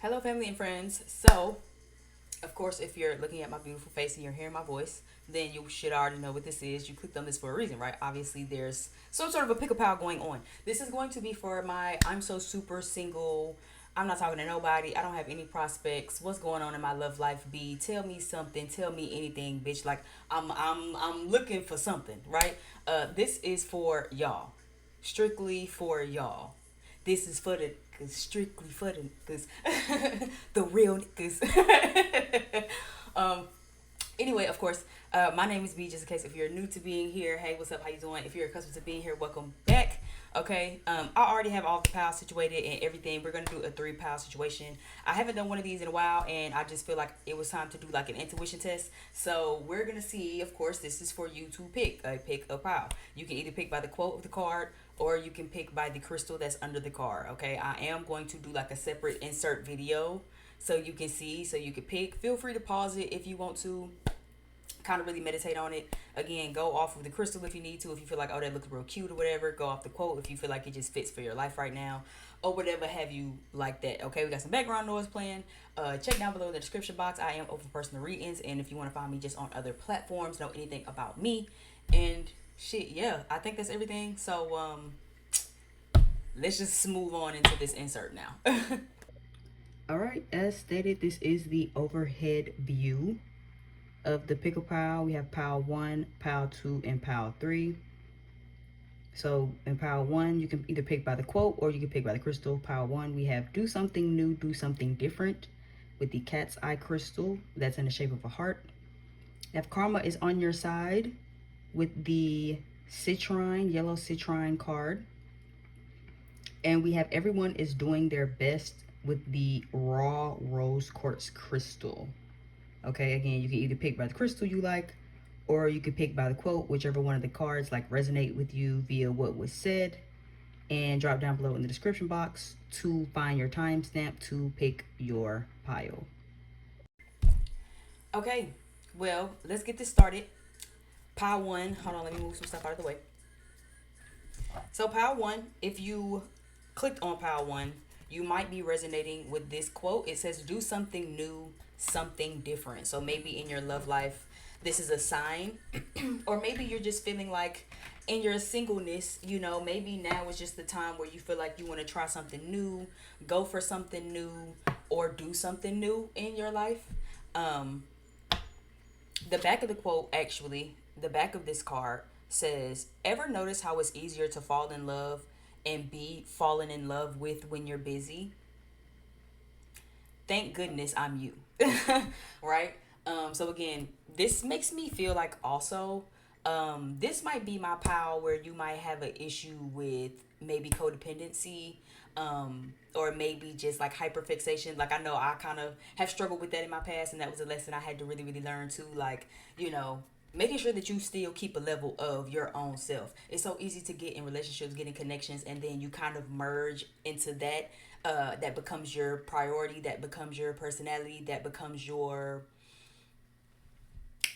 Hello, family and friends. So, of course, if you're looking at my beautiful face and you're hearing my voice, then you should already know what this is. You clicked on this for a reason, right? Obviously, there's some sort of a pick a pal going on. This is going to be for my I'm so super single. I'm not talking to nobody. I don't have any prospects. What's going on in my love life? B, tell me something. Tell me anything, bitch. Like I'm looking for something, right? This is for y'all, strictly for y'all. This is for the cause strictly for the cause the real niggas. um anyway, of course, my name is B. Just in case if you're new to being here, hey, what's up? How you doing? If you're accustomed to being here, welcome back. Okay, I already have all the pals situated and everything. We're gonna do a 3 pal situation. I haven't done one of these in a while, and I just feel like it was time to do like an intuition test. So we're gonna see. Of course, this is for you to pick a pal. You can either pick by the quote of the card, or you can pick by the crystal that's under the card. Okay, I am going to do like a separate insert video so you can see, so you can pick. Feel free to pause it if you want to kind of really meditate on it. Again, go off of the crystal if you need to. If you feel like, oh, that looks real cute or whatever, go off the quote if you feel like it just fits for your life right now or whatever have you like that. Okay, we got some background noise playing. Check down below in the description box. I am open for personal readings, and if you want to find me just on other platforms, know anything about me and shit, yeah, I think that's everything. So let's just move on into this insert now. All right, as stated, this is the overhead view of the pickle pile. We have pile 1, pile 2, and pile 3. So in pile 1, you can either pick by the quote or you can pick by the crystal. Pile 1, we have do something new, do something different with the cat's eye crystal that's in the shape of a heart. You have karma is on your side with the citrine, yellow citrine card. And we have everyone is doing their best with the raw rose quartz crystal. Okay, again, you can either pick by the crystal you like, or you can pick by the quote, whichever one of the cards like resonate with you via what was said. And drop down below in the description box to find your timestamp to pick your pile. Okay, well, let's get this started. Pile 1, hold on, let me move some stuff out of the way. So pile 1, if you clicked on pile 1, you might be resonating with this quote. It says do something new, something different. So maybe in your love life this is a sign, or maybe you're just feeling like in your singleness, you know, maybe now is just the time where you feel like you want to try something new, go for something new, or do something new in your life. um the back of the quote, actually, the back of this card says, ever notice how it's easier to fall in love and be fallen in love with when you're busy? Thank goodness I'm you. Right? So again, this makes me feel like also this might be my pile where you might have an issue with maybe codependency, or maybe just like hyperfixation. Like I know I kind of have struggled with that in my past, and that was a lesson I had to really, really learn too. Like, you know, making sure that you still keep a level of your own self. It's so easy to get in relationships, get in connections, and then you kind of merge into that. That becomes your priority, that becomes your personality, that becomes your,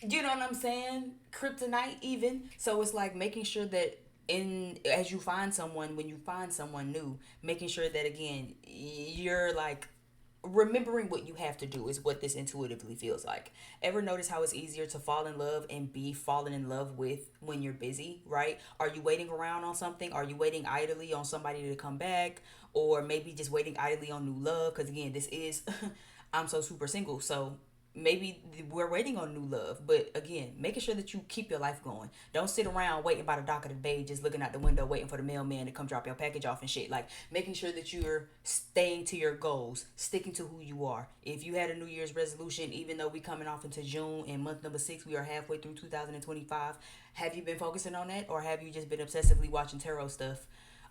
you know what I'm saying, kryptonite even. So it's like making sure that in as you find someone, when you find someone new, making sure that again you're like remembering what you have to do is what this intuitively feels like. Ever notice how it's easier to fall in love and be fallen in love with when you're busy, right? Are you waiting around on something? Are you waiting idly on somebody to come back? Or maybe just waiting idly on new love? Because again, this is I'm so super single. So maybe we're waiting on new love, but again, making sure that you keep your life going. Don't sit around waiting by the dock of the bay, just looking out the window waiting for the mailman to come drop your package off and shit. Like making sure that you're staying to your goals, sticking to who you are. If you had a New Year's resolution, even though we coming off into June and month number 6, we are halfway through 2025, have you been focusing on that, or have you just been obsessively watching tarot stuff,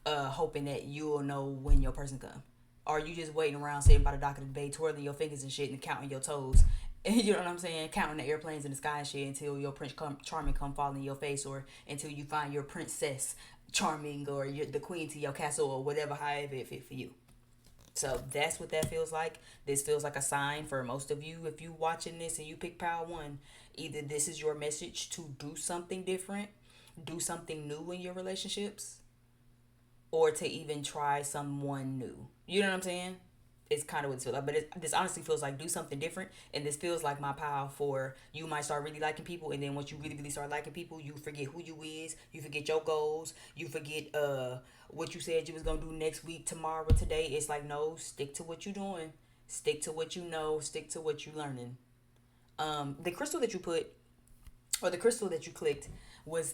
hoping that you'll know when your person come? Are you just waiting around sitting by the dock of the bay, twirling your fingers and shit and counting your toes? You know what I'm saying? Counting the airplanes in the sky and shit until your charming come fall in your face, or until you find your princess charming, or the queen to your castle, or whatever, however it fit for you. So that's what that feels like. This feels like a sign for most of you. If you watching this and you pick pile 1, either this is your message to do something different, do something new in your relationships, or to even try someone new. You know what I'm saying? It's kind of what it feels like. But this honestly feels like do something different. And this feels like my power for you might start really liking people. And then once you really, really start liking people, you forget who you is. You forget your goals. You forget what you said you was going to do next week, tomorrow, today. It's like, no, stick to what you're doing. Stick to what you know. Stick to what you're learning. The crystal that you put, or the crystal that you clicked,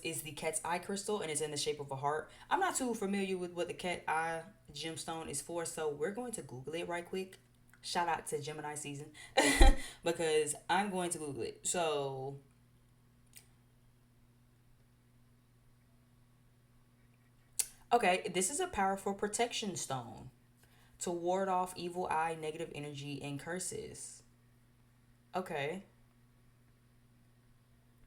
is the cat's eye crystal, and it's in the shape of a heart. I'm not too familiar with what the cat eye gemstone is for, so we're going to Google it right quick. Shout out to Gemini season because I'm going to Google it. So, okay, this is a powerful protection stone to ward off evil eye, negative energy, and curses. Okay.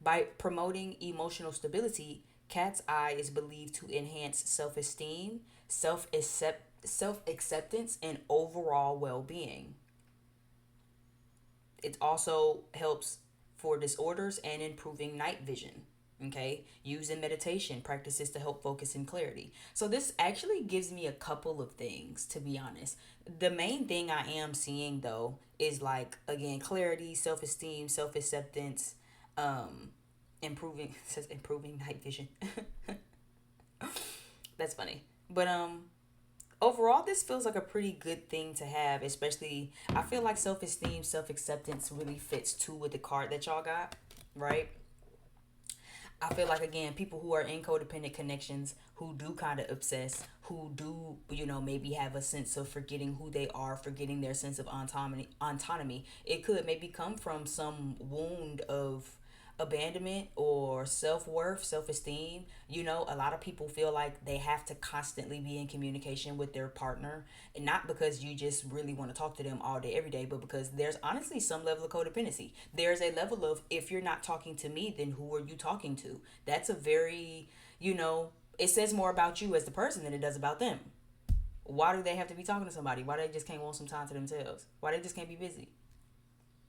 By promoting emotional stability, cat's eye is believed to enhance self-esteem, self-acceptance, and overall well-being. It also helps for disorders and improving night vision. Okay, use in meditation practices to help focus and clarity. So this actually gives me a couple of things, to be honest. The main thing I am seeing though is like again clarity, self-esteem, self-acceptance, improving says improving night vision. That's funny. But overall this feels like a pretty good thing to have, especially I feel like self-esteem, self-acceptance really fits too with the card that y'all got, right? I feel like again, people who are in codependent connections, who do kind of obsess, who do maybe have a sense of forgetting who they are, forgetting their sense of autonomy. It could maybe come from some wound of abandonment or self-worth, self-esteem. A lot of people feel like they have to constantly be in communication with their partner, and not because you just really want to talk to them all day every day, but because there's honestly some level of codependency. There's a level of, if you're not talking to me, then who are you talking to? That's a very, it says more about you as the person than it does about them. Why do they have to be talking to somebody? Why they just can't want some time to themselves? Why they just can't be busy?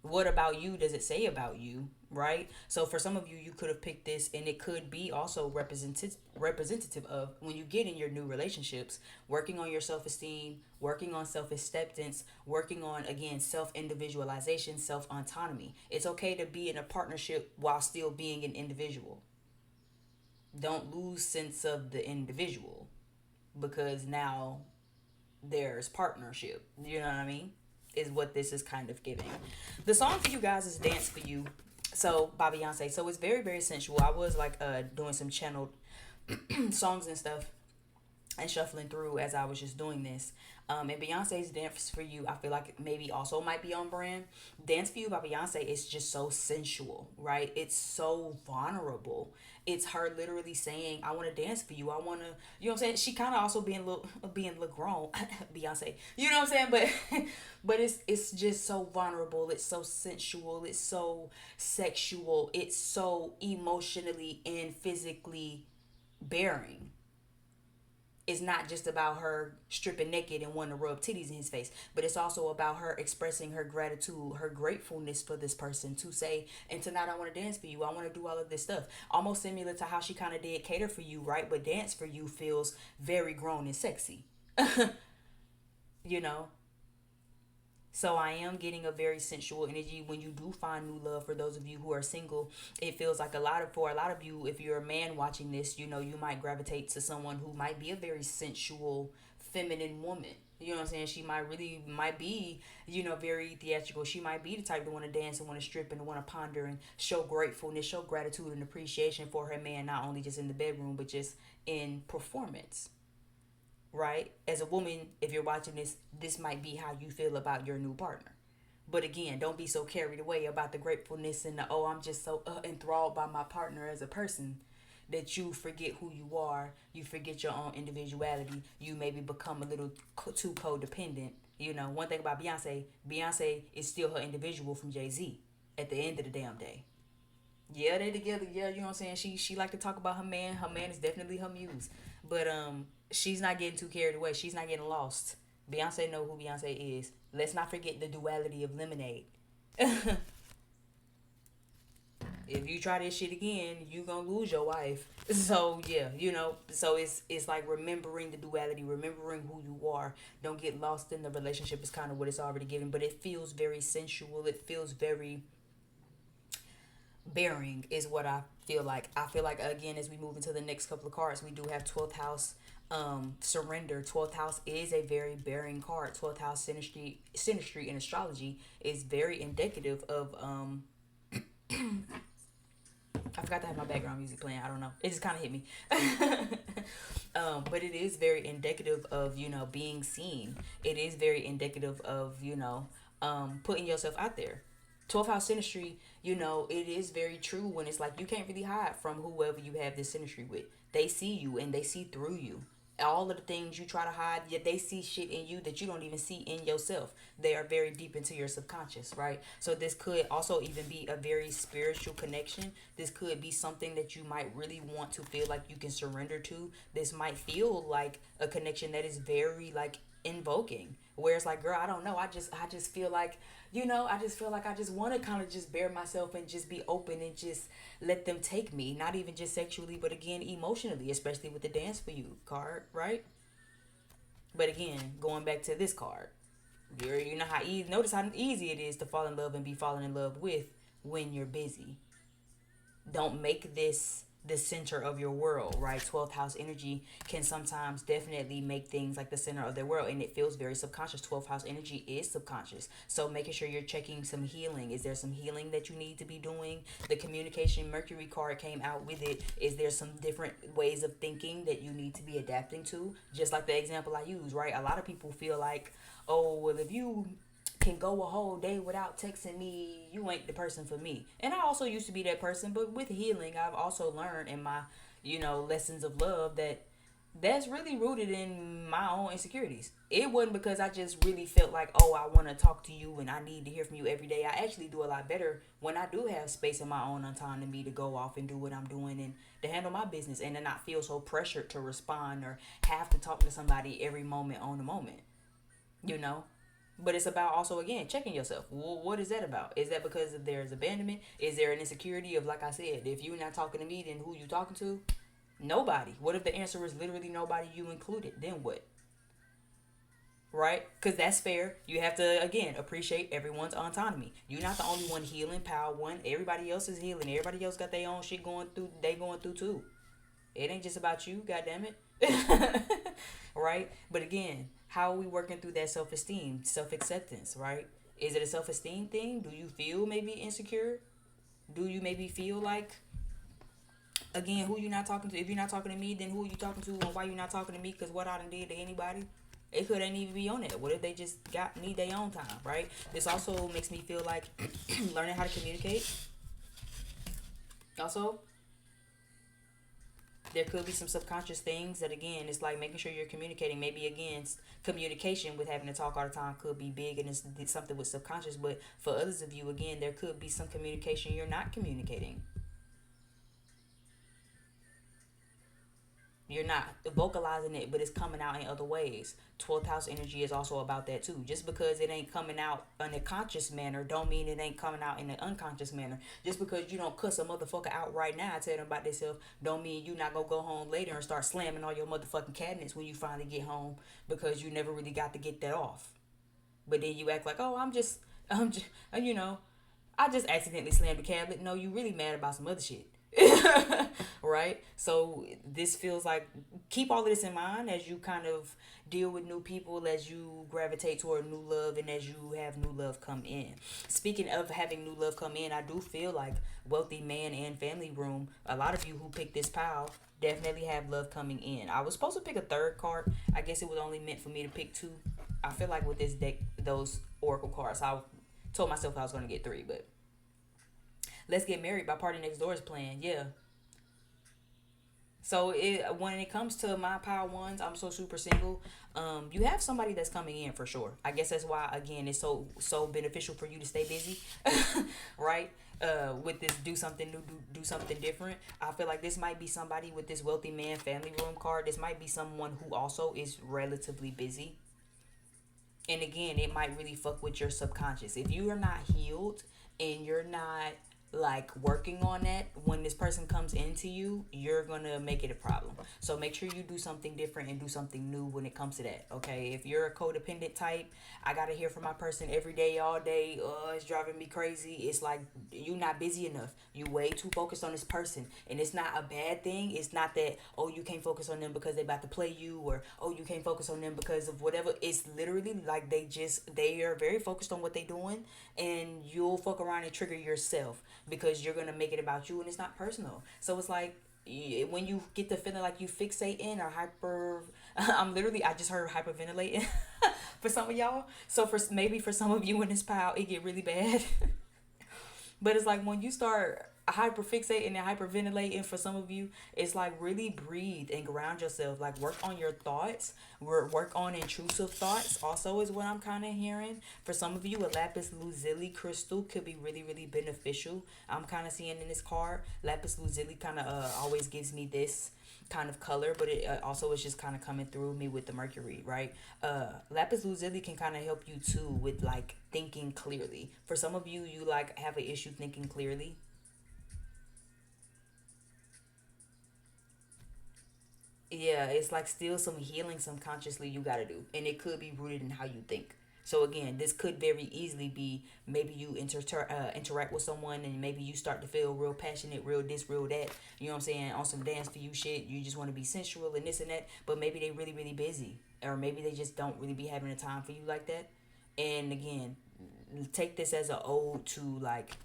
What about you does it say about you, right? So for some of you, you could have picked this, and it could be also representative of when you get in your new relationships, working on your self-esteem, working on self-acceptance, working on again self-individualization, self-autonomy. It's okay to be in a partnership while still being an individual. Don't lose sense of the individual because now there's partnership. You know what I mean? Is what this is kind of giving. The song for you guys is Dance for You. So by Beyonce. So it's very, very sensual. I was like doing some channeled songs and stuff and shuffling through as I was just doing this. And Beyonce's Dance for You, I feel like maybe also might be on brand. Dance for You by Beyonce is just so sensual, right? It's so vulnerable. It's her literally saying, I want to dance for you. I want to, you know what I'm saying? She kind of also being little grown, Beyonce. You know what I'm saying? But it's just so vulnerable. It's so sensual. It's so sexual. It's so emotionally and physically bearing. It's not just about her stripping naked and wanting to rub titties in his face, but it's also about her expressing her gratitude, her gratefulness for this person to say, and tonight I want to dance for you. I want to do all of this stuff. Almost similar to how she kind of did Cater for You, right? But Dance for You feels very grown and sexy, you know? So I am getting a very sensual energy when you do find new love. For those of you who are single, it feels like for a lot of you, if you're a man watching this, you might gravitate to someone who might be a very sensual, feminine woman. You know what I'm saying? She might be, very theatrical. She might be the type to want to dance and want to strip and want to ponder and show gratefulness, show gratitude and appreciation for her man, not only just in the bedroom, but just in performance, right? As a woman, if you're watching this might be how you feel about your new partner. But again, don't be so carried away about the gratefulness and the, oh, I'm just so enthralled by my partner as a person that you forget who you are. You forget your own individuality. You maybe become a little too codependent. One thing about Beyonce is still her individual from Jay-Z at the end of the damn day. Yeah, they together. Yeah, you know what I'm saying. She like to talk about her man. Her man is definitely her muse, but she's not getting too carried away. She's not getting lost. Beyonce know who Beyonce is. Let's not forget the duality of Lemonade. If you try this shit again, you gonna lose your wife. So yeah, so it's like remembering the duality, remembering who you are. Don't get lost in the relationship is kind of what it's already given, but it feels very sensual. It feels very bearing is what I feel like. I feel like again as we move into the next couple of cards, we do have 12th house surrender. 12th house is a very bearing card. 12th house synastry in astrology is very indicative of I forgot to have my background music playing. I don't know. It just kind of hit me. But it is very indicative of, being seen. It is very indicative of, putting yourself out there. 12th house synastry, it is very true when it's like you can't really hide from whoever you have this synastry with. They see you and they see through you. All of the things you try to hide, yet they see shit in you that you don't even see in yourself. They are very deep into your subconscious, right? So this could also even be a very spiritual connection. This could be something that you might really want to feel like you can surrender to. This might feel like a connection that is very like invoking, where it's like, girl, I don't know, I just feel like, I just feel like I just want to kind of just bear myself and just be open and just let them take me, not even just sexually but again emotionally, especially with the dance for you card, right? But again, going back to this card, you know how easy, notice how easy it is to fall in love and be fallen in love with when you're busy. Don't make this the center of your world, right? 12th house energy can sometimes definitely make things like the center of their world, and it feels very subconscious. 12th house energy is subconscious. So making sure you're checking some healing. Is there some healing that you need to be doing? The communication Mercury card came out with it. Is there some different ways of thinking that you need to be adapting to? Just like the example I use, right? A lot of people feel like, oh, well, if you can go a whole day without texting me, you ain't the person for me. And I also used to be that person, but with healing, I've also learned in my, lessons of love that that's really rooted in my own insecurities. It wasn't because I just really felt like, oh, I want to talk to you and I need to hear from you every day. I actually do a lot better when I do have space in my own autonomy to go off and do what I'm doing and to handle my business and to not feel so pressured to respond or have to talk to somebody every moment on the moment, you know? But it's about also again checking yourself. Well, what is that about? Is that because if there's abandonment? Is there an insecurity of, like I said, if you're not talking to me, then who you talking to? Nobody. What if the answer is literally nobody, you included? Then what? Right? Because that's fair. You have to again appreciate everyone's autonomy. You're not the only one healing. Power one. Everybody else is healing. Everybody else got their own shit going through. They going through too. It ain't just about you. God damn it. Right? But again, how are we working through that self-esteem, self-acceptance, right? Is it a self-esteem thing? Do you feel maybe insecure? Do you maybe feel like, again, who you not talking to? If you're not talking to me, then who are you talking to and why you not talking to me? Because what I done did to anybody, it couldn't even be on that. What if they just need their own time, right? This also makes me feel like learning how to communicate. Also, there could be some subconscious things that again it's like making sure you're communicating. Maybe again communication with having to talk all the time could be big and it's something with subconscious, but for others of you again there could be some communication you're not communicating. You're not vocalizing it, but it's coming out in other ways. 12th house energy is also about that too. Just because it ain't coming out in a conscious manner don't mean it ain't coming out in an unconscious manner. Just because you don't cuss a motherfucker out right now, tell them about themselves, don't mean you not gonna go home later and start slamming all your motherfucking cabinets when you finally get home because you never really got to get that off. But then you act like, oh, I'm just, I just accidentally slammed the cabinet. No, you really mad about some other shit. Right? So this feels like, keep all of this in mind as you kind of deal with new people, as you gravitate toward new love, and as you have new love come in. Speaking of having new love come in, I do feel like wealthy man and family room, a lot of you who picked this pile definitely have love coming in. I was supposed to pick a third card. I guess it was only meant for me to pick two. I feel like with this deck, those oracle cards, I told myself I was going to get three, but Let's Get Married by Party Next Door is playing. Yeah. So when it comes to my power ones, I'm so super single. You have somebody that's coming in for sure. I guess that's why again it's so beneficial for you to stay busy, right? With this do something new, do something different. I feel like this might be somebody with this wealthy man family room card. This might be someone who also is relatively busy. And again, it might really fuck with your subconscious. If you are not healed and you're not like working on that, when this person comes into you, you're gonna make it a problem. So make sure you do something different and do something new when it comes to that. Okay, if you're a codependent type, I gotta hear from my person every day, all day. It's driving me crazy. It's like you not busy enough. You way too focused on this person, and it's not a bad thing. It's not that, oh, you can't focus on them because they about to play you, or oh, you can't focus on them because of whatever. It's literally like they are very focused on what they doing, and you'll fuck around and trigger yourself because you're gonna make it about you, and it's not personal. So it's like when you get the feeling like you fixating or hyper, I just heard hyperventilating for some of y'all. So for maybe for some of you in this pile it get really bad. But it's like when you start hyperfixating and hyperventilating, for some of you, it's like really breathe and ground yourself. Like work on your thoughts. Work on intrusive thoughts also is what I'm kind of hearing. For some of you, a lapis lazuli crystal could be really, really beneficial. I'm kind of seeing in this card, lapis lazuli kind of always gives me this kind of color, but it also is just kind of coming through me with the mercury, right? Lapis lazuli can kind of help you too with like thinking clearly. For some of you, you like have an issue thinking clearly. Yeah, it's like still some healing subconsciously you got to do, and it could be rooted in how you think. So again, this could very easily be maybe you interact with someone, and maybe you start to feel real passionate, real this, real that. You know what I'm saying? On some dance for you shit, you just want to be sensual and this and that. But maybe they really really busy, or maybe they just don't really be having the time for you like that. And again, take this as a ode to like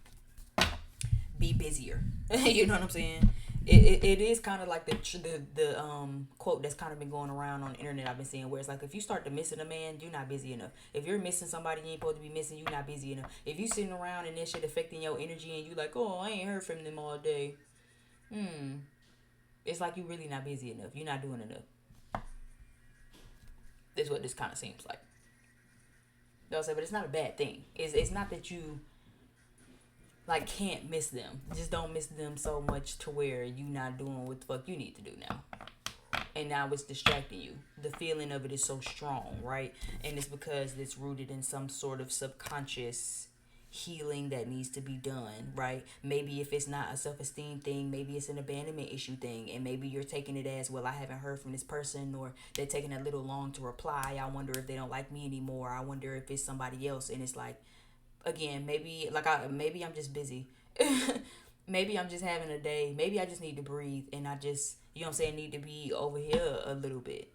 be busier. You know what I'm saying? It is kind of like the quote that's kind of been going around on the internet. I've been seeing where it's like if you start to missing a man, you're not busy enough. If you're missing somebody you ain't supposed to be missing, you're not busy enough. If you sitting around and that shit affecting your energy and you like, oh, I ain't heard from them all day. Hmm. It's like you really not busy enough. You're not doing enough. That's what this kind of seems like. They'll say, but it's not a bad thing. It's not that you like can't miss them. Just don't miss them so much to where you not doing what the fuck you need to do now. And now it's distracting you. The feeling of it is so strong, right? And it's because it's rooted in some sort of subconscious healing that needs to be done, right? Maybe if it's not a self-esteem thing, maybe it's an abandonment issue thing, and maybe you're taking it as, well, I haven't heard from this person, or they're taking a little long to reply. I wonder if they don't like me anymore. I wonder if it's somebody else. And it's like, again, maybe I'm just busy. Maybe I'm just having a day. Maybe I just need to breathe, and I just, you know what I'm saying, need to be over here a little bit.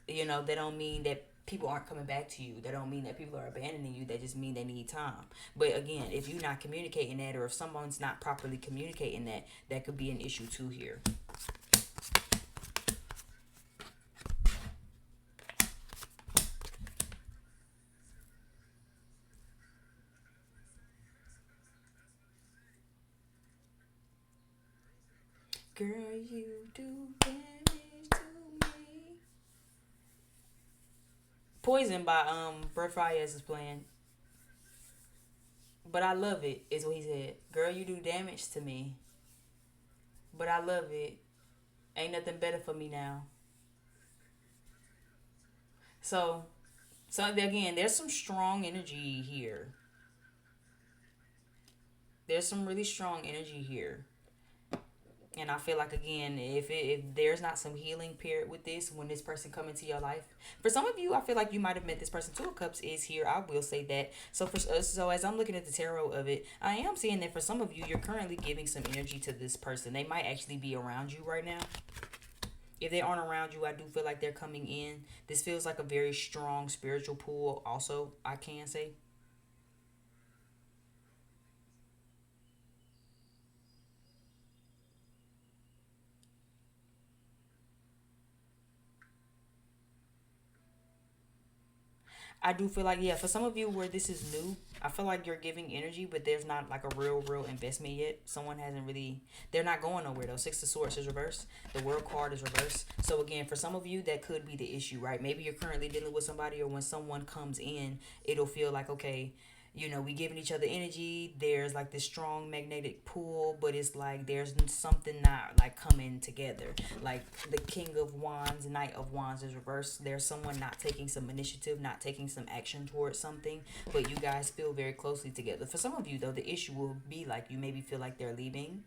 That don't mean that people aren't coming back to you. That don't mean that people are abandoning you. That just mean they need time. But again, if you're not communicating that, or if someone's not properly communicating that, that could be an issue too here. Girl, you do damage to me. Poison by Brett Fayez is playing. But I love it, is what he said. Girl, you do damage to me. But I love it. Ain't nothing better for me now. So, so again, there's some strong energy here. There's some really strong energy here. And I feel like again, if there's not some healing period with this, when this person come into your life, for some of you, I feel like you might have met this person. Two of Cups is here. I will say that. So so as I'm looking at the tarot of it, I am seeing that for some of you, you're currently giving some energy to this person. They might actually be around you right now. If they aren't around you, I do feel like they're coming in. This feels like a very strong spiritual pull. Also, I can say. I do feel like, yeah, for some of you where this is new, I feel like you're giving energy, but there's not like a real investment yet. Someone hasn't really, they're not going nowhere though. Six of Swords is reversed. The World card is reversed. So again, for some of you, that could be the issue, right? Maybe you're currently dealing with somebody, or when someone comes in, it'll feel like, okay, We giving each other energy. There's like this strong magnetic pull, but it's like there's something not like coming together. Like the King of Wands, Knight of Wands is reversed. There's someone not taking some initiative, not taking some action towards something, but you guys feel very closely together. For some of you though, the issue will be like you maybe feel like they're leaving.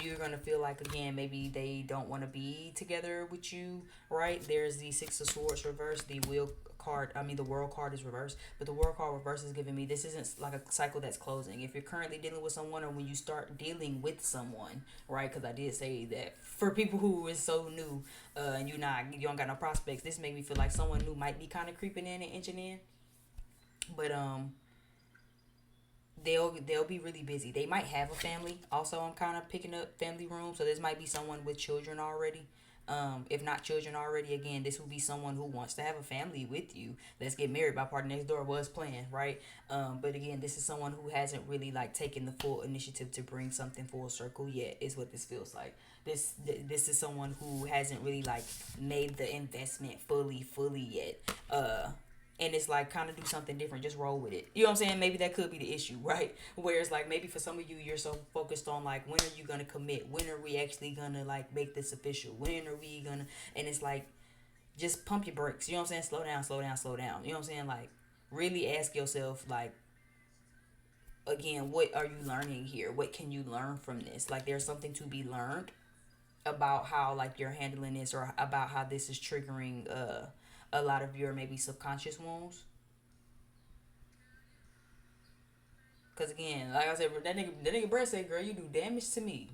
You're gonna feel like, again, maybe they don't want to be together with you, right? There's the Six of Swords reversed. The wheel card, I mean the world card is reversed, but the world card reverse is giving me this isn't like a cycle that's closing. If you're currently dealing with someone, or when you start dealing with someone, right? Because I did say that for people who is so new, and you don't got no prospects, this made me feel like someone new might be kind of creeping in and inching in. But they'll be really busy. They might have a family. Also, I'm kind of picking up family room, so this might be someone with children already. If not children already, again, this will be someone who wants to have a family with you. Let's Get Married by Party Next Door was playing, right? But again, this is someone who hasn't really like taken the full initiative to bring something full circle yet. Is what this feels like. This is someone who hasn't really like made the investment fully yet. And it's like, kind of do something different, just roll with it. You know what I'm saying? Maybe that could be the issue, right? Where it's like, maybe for some of you, you're so focused on like, when are you gonna commit? When are we actually gonna like make this official? When are we gonna? And it's like, just pump your brakes. You know what I'm saying? Slow down, slow down, slow down. You know what I'm saying? Like, really ask yourself, like, again, what are you learning here? What can you learn from this? Like, there's something to be learned about how like you're handling this, or about how this is triggering a lot of your maybe subconscious wounds. Cause again, like I said, that nigga Brett said, "Girl, you do damage to me,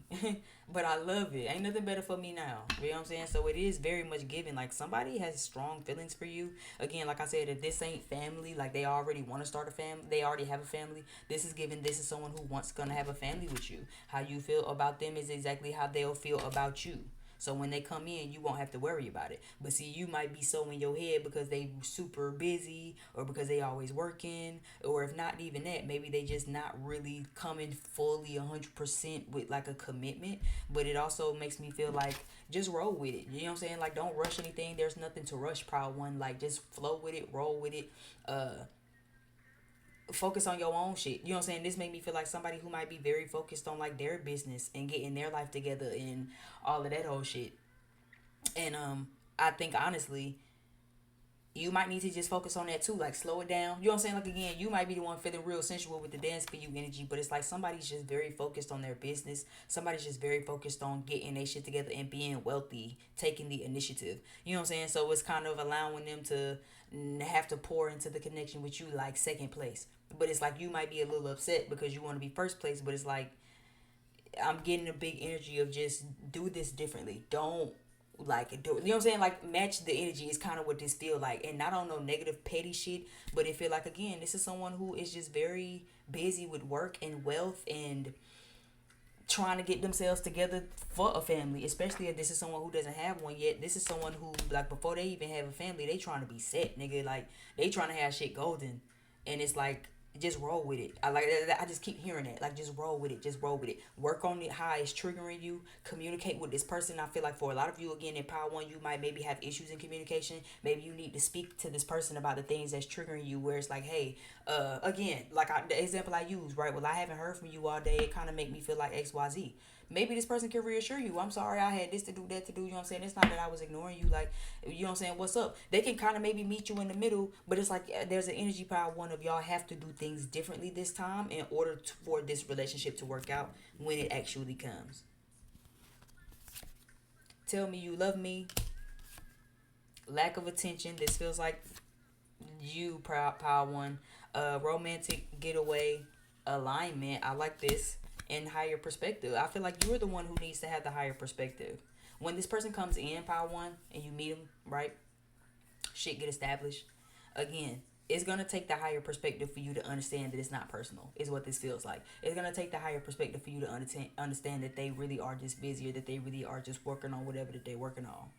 but I love it. Ain't nothing better for me now." You know what I'm saying? So it is very much given. Like, somebody has strong feelings for you. Again, like I said, if this ain't family, like they already want to start a family, they already have a family. This is given. This is someone who wants gonna have a family with you. How you feel about them is exactly how they'll feel about you. So when they come in, you won't have to worry about it. But see, you might be so in your head because they super busy, or because they always working, or if not even that, maybe they just not really coming fully 100% with like a commitment. But it also makes me feel like, just roll with it. You know what I'm saying? Like, don't rush anything. There's nothing to rush, Proud One. Like, just flow with it, roll with it. Focus on your own shit. You know what I'm saying? This made me feel like somebody who might be very focused on like their business and getting their life together and all of that whole shit. And I think honestly, you might need to just focus on that too. Like, slow it down. You know what I'm saying? Like, again, you might be the one feeling real sensual with the dance for you energy, but it's like somebody's just very focused on their business. Somebody's just very focused on getting their shit together and being wealthy, taking the initiative. You know what I'm saying? So it's kind of allowing them to have to pour into the connection with you like second place. But it's like you might be a little upset because you want to be first place, but it's like, I'm getting a big energy of just do this differently. Don't like do, you know what I'm saying? Like, match the energy is kind of what this feel like, and not on no negative petty shit, but it feel like, again, this is someone who is just very busy with work and wealth and trying to get themselves together for a family, especially if this is someone who doesn't have one yet. This is someone who, like, before they even have a family, they trying to be set, nigga. Like, they trying to have shit golden, and it's like, just roll with it. I just keep hearing it. Like, just roll with it. Just roll with it. Work on it, how it's triggering you. Communicate with this person. I feel like for a lot of you, again, in Power One, you might maybe have issues in communication. Maybe you need to speak to this person about the things that's triggering you, where it's like, hey, again, like the example I use, right? Well, I haven't heard from you all day. It kind of make me feel like XYZ. Maybe this person can reassure you. I'm sorry, I had this to do, that to do. You know what I'm saying? It's not that I was ignoring you. Like, you know what I'm saying? What's up? They can kind of maybe meet you in the middle, but it's like, there's an energy Power One of y'all have to do things differently this time in order for this relationship to work out when it actually comes. Tell me you love me. Lack of attention. This feels like you, proud Power One. Romantic getaway. Alignment. I like this. And higher perspective. I feel like you're the one who needs to have the higher perspective. When this person comes in, Power One, and you meet them, right? Shit get established. Again, it's gonna take the higher perspective for you to understand that it's not personal. Is what this feels like. It's gonna take the higher perspective for you to understand that they really are just busy, or that they really are just working on whatever that they're working on.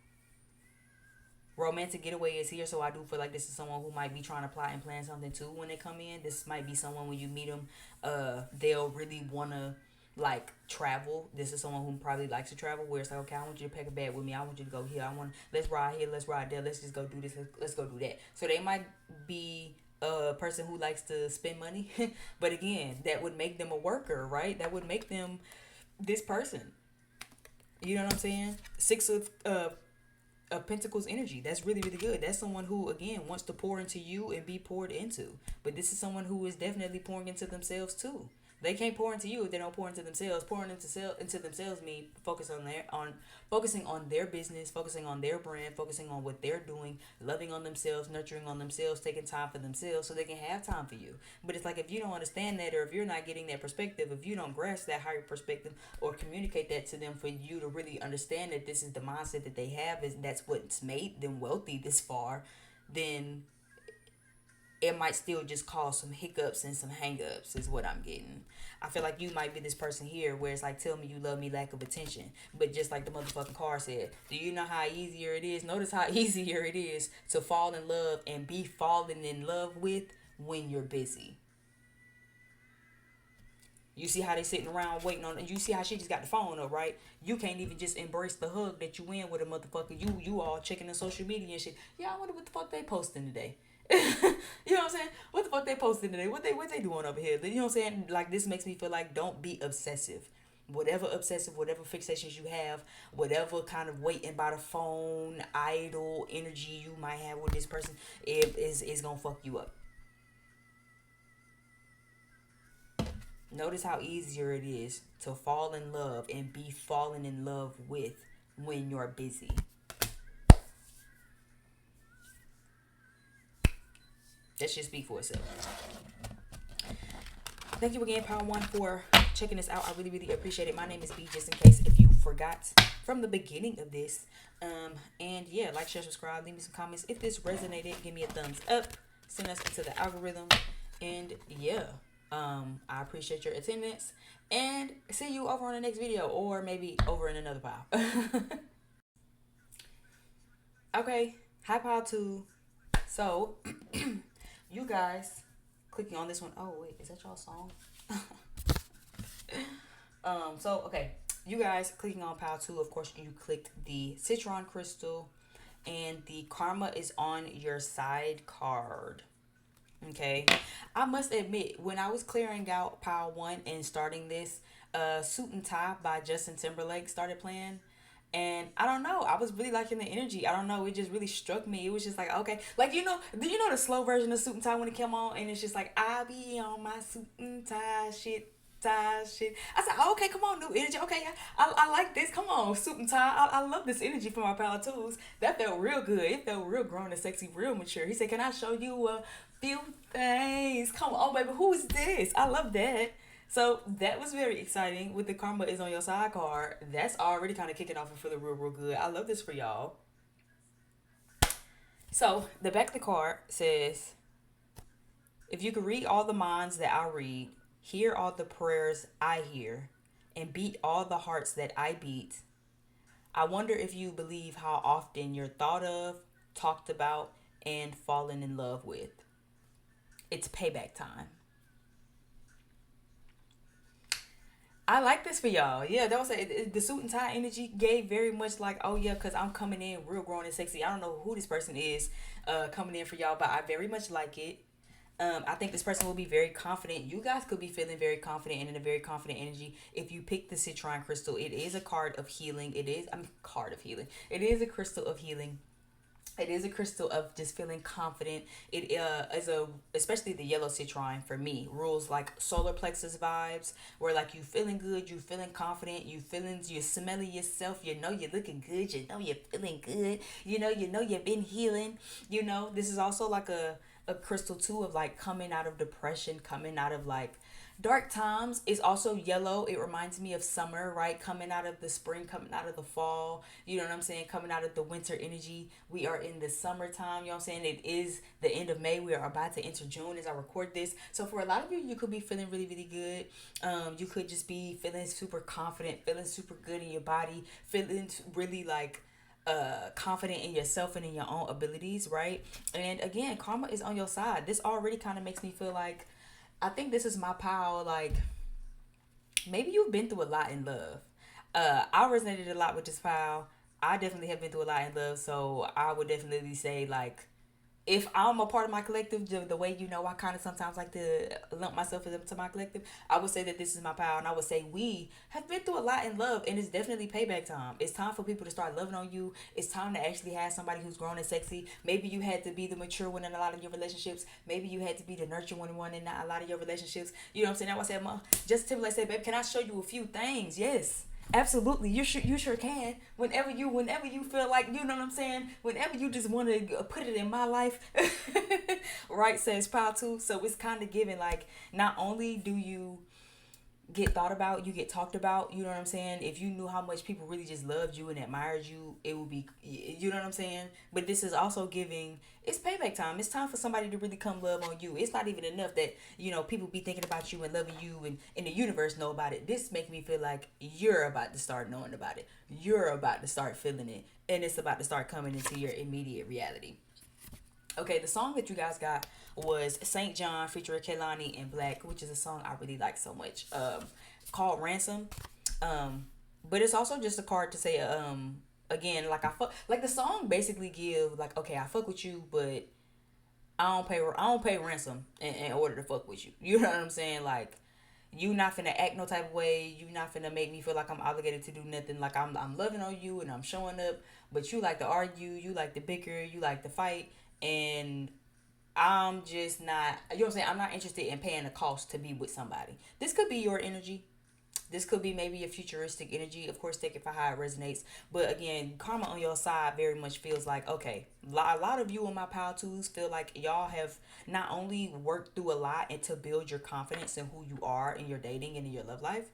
Romantic getaway is here, so I do feel like this is someone who might be trying to plot and plan something too when they come in. This might be someone, when you meet them, they'll really wanna like travel. This is someone who probably likes to travel, where it's like, okay, I want you to pack a bag with me. I want you to go here. Let's ride here. Let's ride there. Let's just go do this. Let's go do that. So they might be a person who likes to spend money. But again, that would make them a worker, right? That would make them this person. You know what I'm saying? Six of Pentacles energy. That's really, really good. That's someone who, again, wants to pour into you and be poured into. But this is someone who is definitely pouring into themselves too. They can't pour into you if they don't pour into themselves. Pouring into themselves means focusing on their business, focusing on their brand, focusing on what they're doing, loving on themselves, nurturing on themselves, taking time for themselves so they can have time for you. But it's like if you don't understand that, or if you're not getting that perspective, if you don't grasp that higher perspective or communicate that to them for you to really understand that this is the mindset that they have, is that's what's made them wealthy this far, then it might still just cause some hiccups and some hangups is what I'm getting. I feel like you might be this person here where it's like, tell me you love me, lack of attention. But just like the motherfucking car said, do you know how easier it is? Notice how easier it is to fall in love and be fallen in love with when you're busy. You see how they sitting around waiting on, you see how she just got the phone up, right? You can't even just embrace the hug that you in with a motherfucker. You all checking the social media and shit. Yeah, I wonder what the fuck they posting today. You know what I'm saying? What the fuck they posting today? What they doing over here? You know what I'm saying? Like, this makes me feel like, don't be obsessive. Whatever obsessive, whatever fixations you have, whatever kind of waiting by the phone, idle energy you might have with this person, it is gonna fuck you up. Notice how easier it is to fall in love and be fallen in love with when you're busy. That should speak for itself. Thank you again, Power One, for checking this out. I really, really appreciate it. My name is B, just in case if you forgot from the beginning of this. And yeah, like, share, subscribe, leave me some comments. If this resonated, give me a thumbs up. Send us into the algorithm. And yeah, I appreciate your attendance. And see you over on the next video, or maybe over in another pile. Okay, hi, Pile 2. So, you guys clicking on this one. Oh wait, is that y'all song? So okay, you guys clicking on Pile 2, of course you clicked the citron crystal, and the karma is on your side card. Okay, I must admit, when I was clearing out Pile 1 and starting this, Suit and Tie by Justin Timberlake started playing. And I don't know, I was really liking the energy. I don't know, it just really struck me. It was just like, okay, like, do you know the slow version of Suit and Tie when it came on? And it's just like, I be on my suit and tie shit. Tie shit. I said, oh, okay, come on, new energy. Okay, I like this. Come on, suit and tie. I love this energy from our Power Tools. That felt real good. It felt real grown and sexy, real mature. He said, can I show you a few things? Come on, baby. Who is this? I love that. So that was very exciting. With the karma is on your side card, that's already kind of kicking off and feeling real, real good. I love this for y'all. So the back of the card says, if you could read all the minds that I read, hear all the prayers I hear, and beat all the hearts that I beat, I wonder if you believe how often you're thought of, talked about, and fallen in love with. It's payback time. I like this for y'all. Yeah, that was the suit and tie energy gave very much like, oh yeah, because I'm coming in real grown and sexy. I don't know who this person is coming in for y'all, but I very much like it. I think this person will be very confident. You guys could be feeling very confident and in a very confident energy if you pick the citron crystal. It is a card of healing. It is card of healing. It is a crystal of healing. It is a crystal of just feeling confident. It is especially the yellow citron for me, rules like solar plexus vibes, where like you feeling good, you feeling confident, you smelling yourself, you know you're looking good, you know you're feeling good, you know you've been healing. This is also like a crystal too of like coming out of depression, coming out of like dark times. Is also yellow. It reminds me of summer, right? Coming out of the spring, coming out of the fall, you know what I'm saying? Coming out of the winter energy. We are in the summertime, you know what I'm saying? It is the end of May. We are about to enter June as I record this. So for a lot of you, you could be feeling really, really good. You could just be feeling super confident, feeling super good in your body, feeling really like confident in yourself and in your own abilities, right? And again, karma is on your side. This already kind of makes me feel like, I think this is my power. Like, maybe you've been through a lot in love. I resonated a lot with this pile. I definitely have been through a lot in love, so I would definitely say like if I'm a part of my collective, the way I kind of sometimes like to lump myself into my collective, I would say that this is my power, and I would say we have been through a lot in love, and it's definitely payback time. It's time for people to start loving on you. It's time to actually have somebody who's grown and sexy. Maybe you had to be the mature one in a lot of your relationships. Maybe you had to be the nurturing one in a lot of your relationships. You know what I'm saying? That's why I said, Justin Timberlake said, "Babe, can I show you a few things?" Yes. Absolutely, you sure can. Whenever you feel like, you know what I'm saying. Whenever you just want to put it in my life, right? Says power too. So it's kind of given like, not only do you get thought about, you get talked about. You know what I'm saying? If you knew how much people really just loved you and admired you, it would be, you know what I'm saying? But this is also giving, it's payback time. It's time for somebody to really come love on you. It's not even enough that, people be thinking about you and loving you and the universe know about it. This makes me feel like you're about to start knowing about it. You're about to start feeling it. And it's about to start coming into your immediate reality. Okay, the song that you guys got was Saint John featuring Kehlani and Black, which is a song I really like so much. Called Ransom. But it's also just a card to say again, like, I fuck, like, the song basically give like, okay, I fuck with you, but I don't pay ransom in order to fuck with you. You know what I'm saying? Like, you not finna act no type of way. You not finna make me feel like I'm obligated to do nothing. Like, I'm loving on you and I'm showing up, but you like to argue, you like to bicker, you like to fight, and I'm just not. You know what I'm saying? I'm not interested in paying the cost to be with somebody. This could be your energy. This could be maybe a futuristic energy. Of course, take it for how it resonates. But again, karma on your side very much feels like, okay, a lot of you on my power tools feel like y'all have not only worked through a lot and to build your confidence in who you are in your dating and in your love life,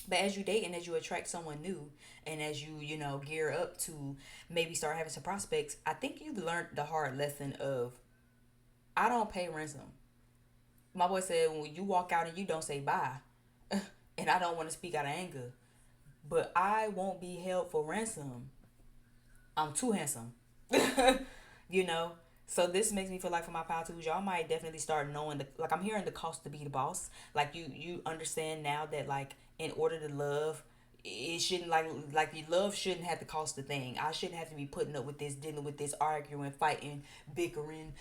but as you date and as you attract someone new, and as you gear up to maybe start having some prospects, I think you've learned the hard lesson of, I don't pay ransom. My boy said, when you walk out and you don't say bye, and I don't want to speak out of anger, but I won't be held for ransom. I'm too handsome. you know? So this makes me feel like, for my power tools, y'all might definitely start knowing like, I'm hearing the cost to be the boss. Like, you understand now that, like, in order to love, it shouldn't, like your love shouldn't have to cost a thing. I shouldn't have to be putting up with this, dealing with this, arguing, fighting, bickering.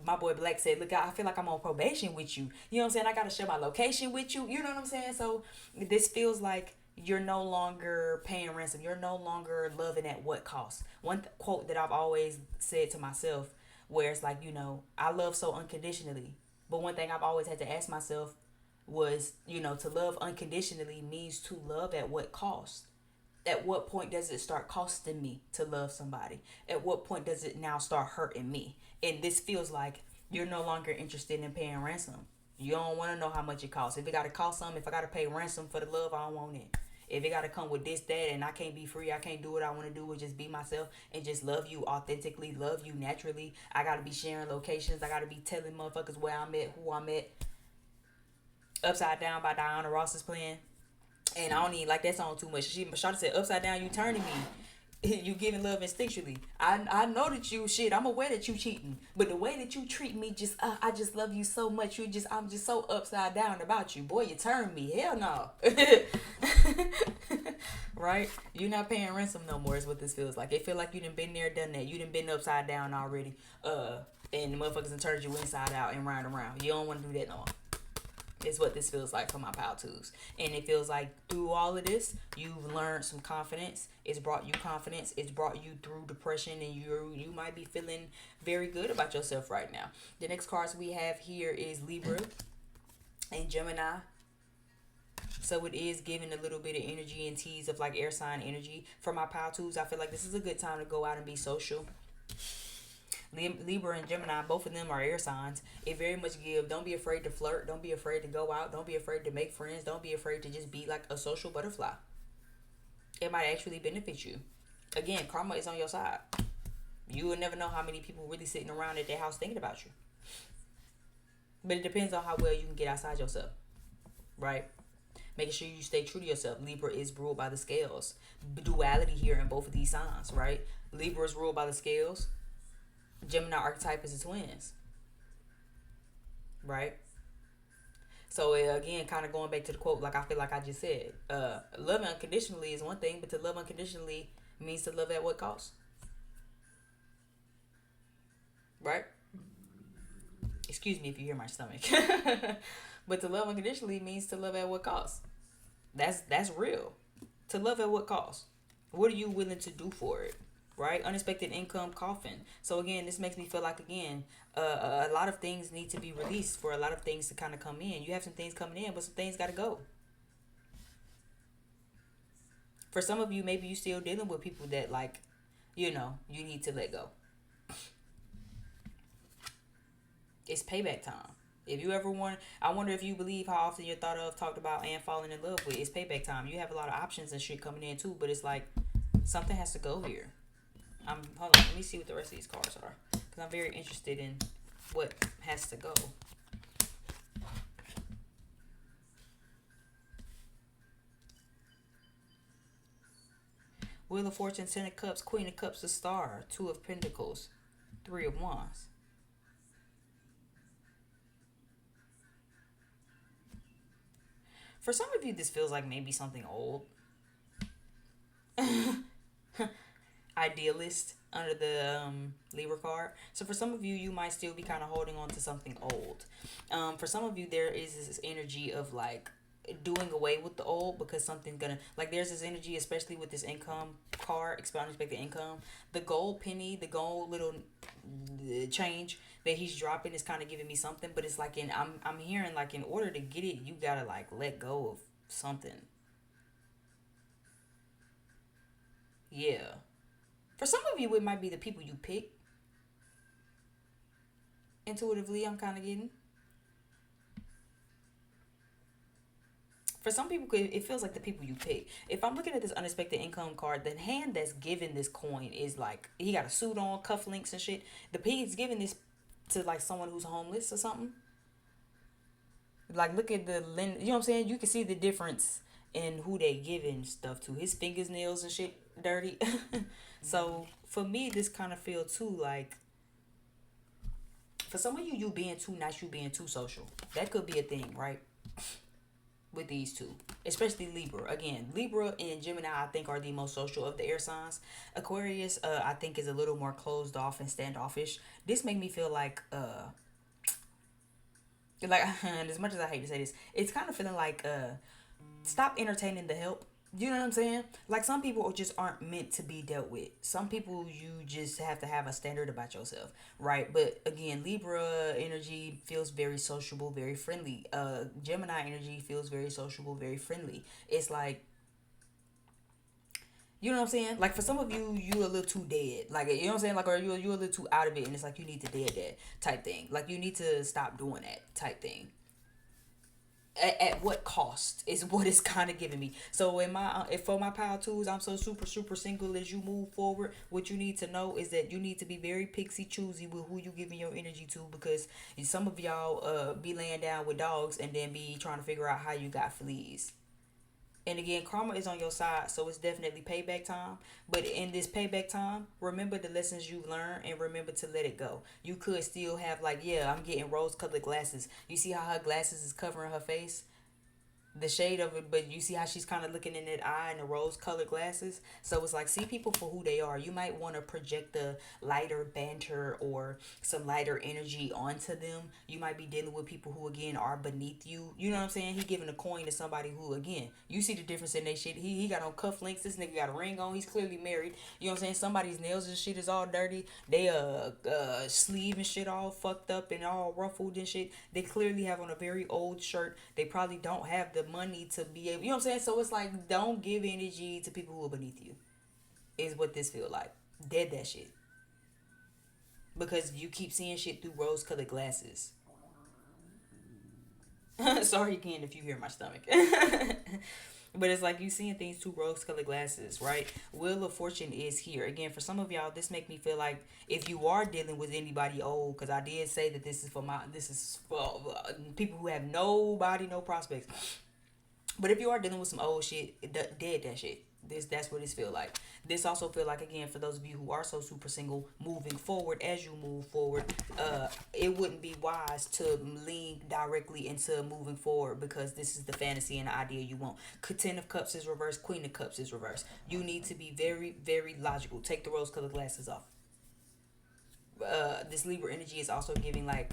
My boy Black said, look, I feel like I'm on probation with you. You know what I'm saying? I gotta share my location with you. You know what I'm saying? So this feels like you're no longer paying ransom. You're no longer loving at what cost. One quote that I've always said to myself, where it's like, I love so unconditionally. But one thing I've always had to ask myself was, to love unconditionally means to love at what cost? At what point does it start costing me to love somebody? At what point does it now start hurting me? And this feels like you're no longer interested in paying ransom. You don't want to know how much it costs. If it got to cost something, if I got to pay ransom for the love, I don't want it. If it got to come with this, that, and I can't be free, I can't do what I want to do, and just be myself and just love you authentically, love you naturally. I got to be sharing locations. I got to be telling motherfuckers where I'm at, who I'm at. Upside Down by Diana Ross is playing. And I don't even like that song too much. Shawty said, upside down, you turning me. You giving love instinctually. I know that you shit. I'm aware that you cheating, but the way that you treat me, just I just love you so much. I'm just so upside down about you, boy. You turn me. Hell no. Right? You're not paying ransom no more. Is what this feels like. It feel like you done been there, done that. You done been upside down already. And the motherfuckers done turned you inside out and round and round. You don't want to do that no more. Is what this feels like for my power twos. And it feels like through all of this, you've learned some confidence. It's brought you confidence. It's brought you through depression, and you might be feeling very good about yourself right now. The next cards we have here is Libra and Gemini. So it is giving a little bit of energy and tease of like air sign energy. For my power twos, I feel like this is a good time to go out and be social. Libra and Gemini, both of them are air signs. It very much give, don't be afraid to flirt. Don't be afraid to go out. Don't be afraid to make friends. Don't be afraid to just be like a social butterfly. It might actually benefit you. Again, karma is on your side. You will never know how many people really sitting around at their house thinking about you. But it depends on how well you can get outside yourself. Right? Making sure you stay true to yourself. Libra is ruled by the scales. Duality here in both of these signs, right? Libra is ruled by the scales. Gemini archetype is the twins, right? So again, kind of going back to the quote, like I feel like I just said, loving unconditionally is one thing, but to love unconditionally means to love at what cost? right? Excuse me if you hear my stomach. But to love unconditionally means to love at what cost. That's real. To love at what cost? What are you willing to do for it? Right? Unexpected income coffin. So again, this makes me feel like again, a lot of things need to be released for a lot of things to kind of come in. You have some things coming in, but some things got to go. For some of you, maybe you still dealing with people that like, you need to let go. It's payback time. If you ever want, I wonder if you believe how often you're thought of, talked about, and falling in love with. It's payback time. You have a lot of options and shit coming in too, but it's like something has to go here. Hold on. Let me see what the rest of these cards are, because I'm very interested in what has to go. Wheel of Fortune, Ten of Cups, Queen of Cups, the Star, Two of Pentacles, Three of Wands. For some of you, this feels like maybe something old. Idealist under the Libra card. So for some of you, you might still be kind of holding on to something old. For some of you, there is this energy of like doing away with the old because something's gonna, like, there's this energy, especially with this income card, unexpected income. The gold penny, the gold little change that he's dropping is kind of giving me something, but it's like I'm hearing like in order to get it, you gotta like let go of something. Yeah. For some of you, it might be the people you pick. Intuitively, I'm kind of getting. For some people, it feels like the people you pick. If I'm looking at this unexpected income card, the hand that's giving this coin is like he got a suit on, cufflinks and shit. The pig's giving this to like someone who's homeless or something. Like look at the lens. You know what I'm saying? You can see the difference in who they giving stuff to. His fingers, nails and shit dirty. So for me, this kind of feel too like for some of you, you being too nice, you being too social. That could be a thing, right? With these two, especially Libra. Again, Libra and Gemini, I think, are the most social of the air signs. Aquarius, I think, is a little more closed off and standoffish. This make me feel like as much as I hate to say this, it's kind of feeling like stop entertaining the help. You know what I'm saying? Like some people just aren't meant to be dealt with. Some people you just have to have a standard about yourself, right? But again, Libra energy feels very sociable, very friendly. Gemini energy feels very sociable, very friendly. It's like, you know what I'm saying? Like for some of you, you a little too dead. Like you know what I'm saying? Like or you a little too out of it, and it's like you need to dead that type thing. Like you need to stop doing that type thing. At what cost is what it's kind of giving me. So in my if for my power tools, I'm so super single. As you move forward, what you need to know is that you need to be very picksy choosy with who you giving your energy to, because some of y'all be laying down with dogs and then be trying to figure out how you got fleas. And again, karma is on your side, so it's definitely payback time. But in this payback time, remember the lessons you've learned and remember to let it go. You could still have, like, yeah, I'm getting rose colored glasses. You see how her glasses is covering her face? The shade of it, but you see how she's kind of looking in that eye and the rose colored glasses. So it's like, see people for who they are. You might want to project the lighter banter or some lighter energy onto them. You might be dealing with people who again are beneath you. You know what I'm saying? He giving a coin to somebody who, again, you see the difference in their shit. He got on cufflinks. This nigga got a ring on. He's clearly married. You know what I'm saying? Somebody's nails and shit is all dirty. They sleeve and shit all fucked up and all ruffled and shit. They clearly have on a very old shirt. They probably don't have the money to be able, you know what I'm saying? So it's like, don't give energy to people who are beneath you, is what this feel like. Dead that shit. Because you keep seeing shit through rose colored glasses. Sorry again if you hear my stomach. But it's like you seeing things through rose colored glasses, right? Wheel of Fortune is here. Again, for some of y'all, this make me feel like if you are dealing with anybody old, because I did say that this is for people who have nobody, no prospects. But if you are dealing with some old shit, dead that shit. That's what this feel like. This also feel like, again, for those of you who are so super single, moving forward, as you move forward, it wouldn't be wise to lean directly into moving forward, because this is the fantasy and the idea you want. Ten of Cups is reversed. Queen of Cups is reversed. You need to be very, very logical. Take the rose colored glasses off. This Libra energy is also giving like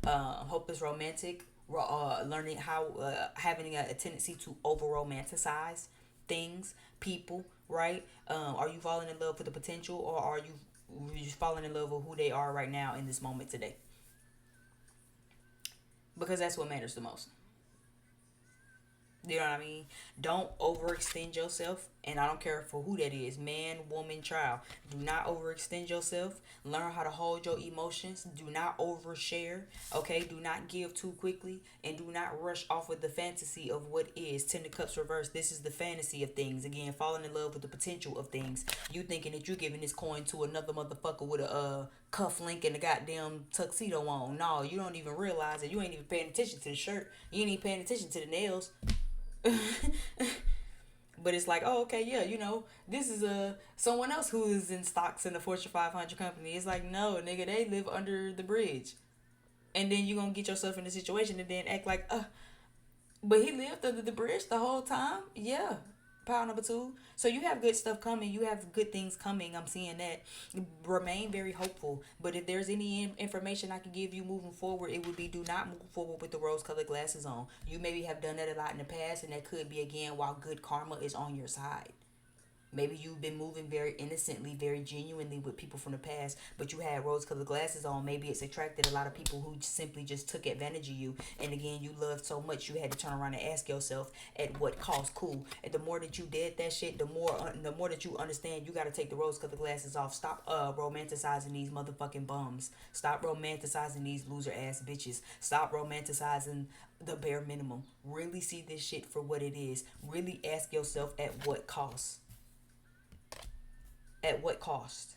hopeless romantic, learning how having a tendency to over romanticize things, people, right? Are you falling in love with the potential, or are you just falling in love with who they are right now in this moment today? Because that's what matters the most. You know what I mean? Don't overextend yourself. And I don't care for who that is, man, woman, child. Do not overextend yourself. Learn how to hold your emotions. Do not overshare. Okay? Do not give too quickly. And do not rush off with the fantasy of what is. Ten of Cups reverse. This is the fantasy of things. Again, falling in love with the potential of things. You thinking that you're giving this coin to another motherfucker with a cuff link and a goddamn tuxedo on. No, you don't even realize it. You ain't even paying attention to the shirt. You ain't even paying attention to the nails. But it's like, oh, okay, yeah, this is someone else who is in stocks in the Fortune 500 company. It's like, no, nigga, they live under the bridge, and then you gonna get yourself in a situation and then act like, but he lived under the bridge the whole time. Yeah. Pile number two. So you have good stuff coming. You have good things coming. I'm seeing that. Remain very hopeful. But if there's any information I can give you moving forward, it would be do not move forward with the rose-colored glasses on. You maybe have done that a lot in the past, and that could be again while good karma is on your side. Maybe you've been moving very innocently, very genuinely with people from the past, but you had rose-colored glasses on. Maybe it's attracted a lot of people who simply just took advantage of you. And again, you loved so much, you had to turn around and ask yourself, at what cost? Cool. And the more that you did that shit, the more that you understand, you got to take the rose-colored glasses off. Stop romanticizing these motherfucking bums. Stop romanticizing these loser-ass bitches. Stop romanticizing the bare minimum. Really see this shit for what it is. Really ask yourself, at what cost? At what cost?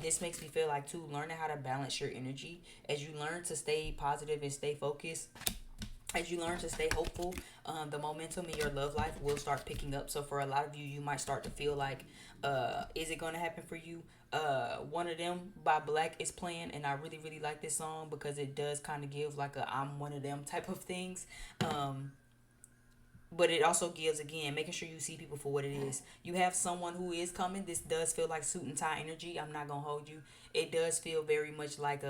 This makes me feel like too, learning how to balance your energy as you learn to stay positive and stay focused. As you learn to stay hopeful, the momentum in your love life will start picking up. So for a lot of you, you might start to feel like, is it going to happen for you? One of Them by Black is playing, and I really really like this song because it does kind of give like a I'm one of them type of things. But it also gives, again, making sure you see people for what it is. You have someone who is coming. This does feel like suit and tie energy. I'm not gonna hold you. It does feel very much like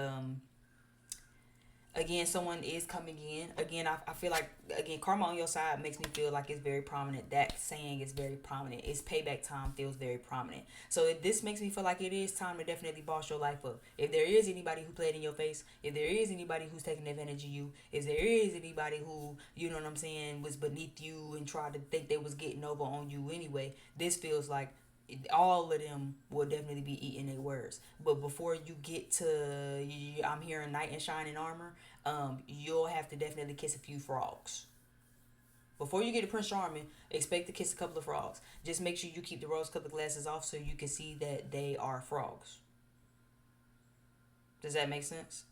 again, someone is coming in. Again, I feel like, again, karma on your side makes me feel like it's very prominent. That saying is very prominent. It's payback time feels very prominent. So this makes me feel like it is time to definitely boss your life up. If there is anybody who played in your face, if there is anybody who's taking advantage of you, if there is anybody who, you know what I'm saying, was beneath you and tried to think they was getting over on you anyway, this feels like all of them will definitely be eating their words. But before you get to, I'm hearing knight in shining armor, you'll have to definitely kiss a few frogs. Before you get to Prince Charming, expect to kiss a couple of frogs. Just make sure you keep the rose-colored glasses off so you can see that they are frogs. Does that make sense?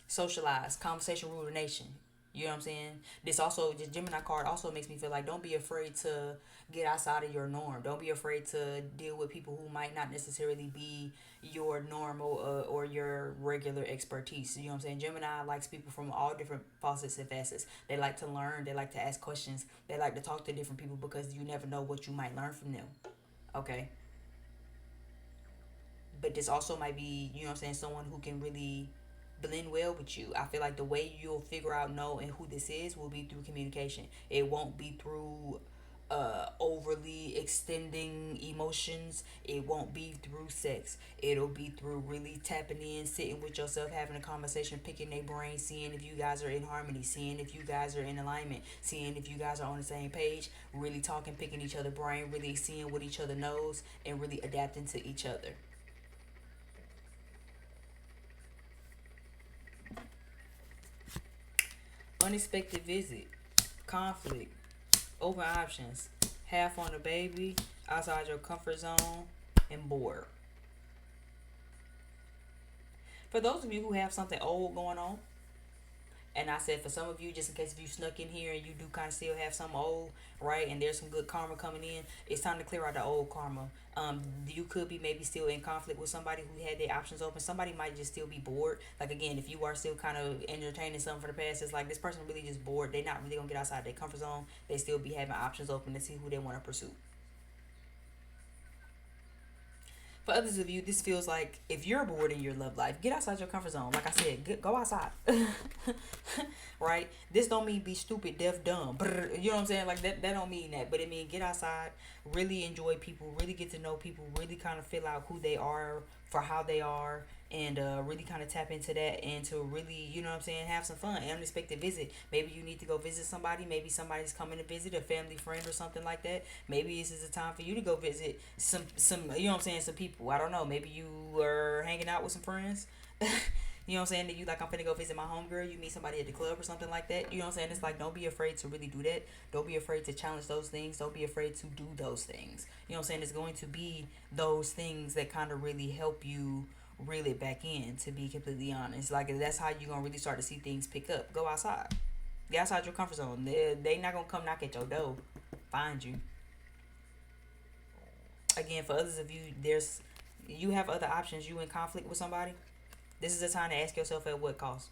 Socialize, conversation, rule the nation. You know what I'm saying? This Gemini card also makes me feel like don't be afraid to get outside of your norm. Don't be afraid to deal with people who might not necessarily be your normal or your regular expertise. You know what I'm saying? Gemini likes people from all different facets and facets. They like to learn. They like to ask questions. They like to talk to different people because you never know what you might learn from them. Okay? But this also might be, you know what I'm saying, someone who can really blend well with you. I feel like the way you'll figure out know and who this is will be through communication. It won't be through overly extending emotions. It won't be through sex. It'll be through really tapping in, sitting with yourself, having a conversation, picking their brain, seeing if you guys are in harmony, seeing if you guys are in alignment, seeing if you guys are on the same page, really talking, picking each other brain, really seeing what each other knows, and really adapting to each other. Unexpected visit, conflict, open options, half on the baby, outside your comfort zone, and bored. For those of you who have something old going on, And I said, for some of you, just in case if you snuck in here and you do kind of still have some old, right, and there's some good karma coming in, it's time to clear out the old karma. You could be maybe still in conflict with somebody who had their options open. Somebody might just still be bored. Like, again, if you are still kind of entertaining something for the past, it's like this person really just bored. They're not really gonna get outside their comfort zone. They still be having options open to see who they want to pursue. For others of you, this feels like if you're bored in your love life, get outside your comfort zone. Like I said, go outside. Right? This don't mean be stupid, deaf, dumb. You know what I'm saying? Like that don't mean that. But it mean get outside, really enjoy people, really get to know people, really kind of fill out who they are for how they are, and really kind of tap into that, and to really, you know what I'm saying, have some fun. Unexpected visit. Maybe you need to go visit somebody. Maybe somebody's coming to visit, a family friend or something like that. Maybe this is a time for you to go visit some you know what I'm saying, some people. I don't know. Maybe you are hanging out with some friends. You know what I'm saying? That you like, I'm finna go visit my homegirl. You meet somebody at the club or something like that. You know what I'm saying? It's like, don't be afraid to really do that. Don't be afraid to challenge those things. Don't be afraid to do those things. You know what I'm saying? It's going to be those things that kind of really help you reel it back in, to be completely honest. Like, that's how you're gonna really start to see things pick up. Go outside. Get outside your comfort zone. They not gonna come knock at your door, find you. Again, for others of you, you have other options. You in conflict with somebody. This is the time to ask yourself, at what cost?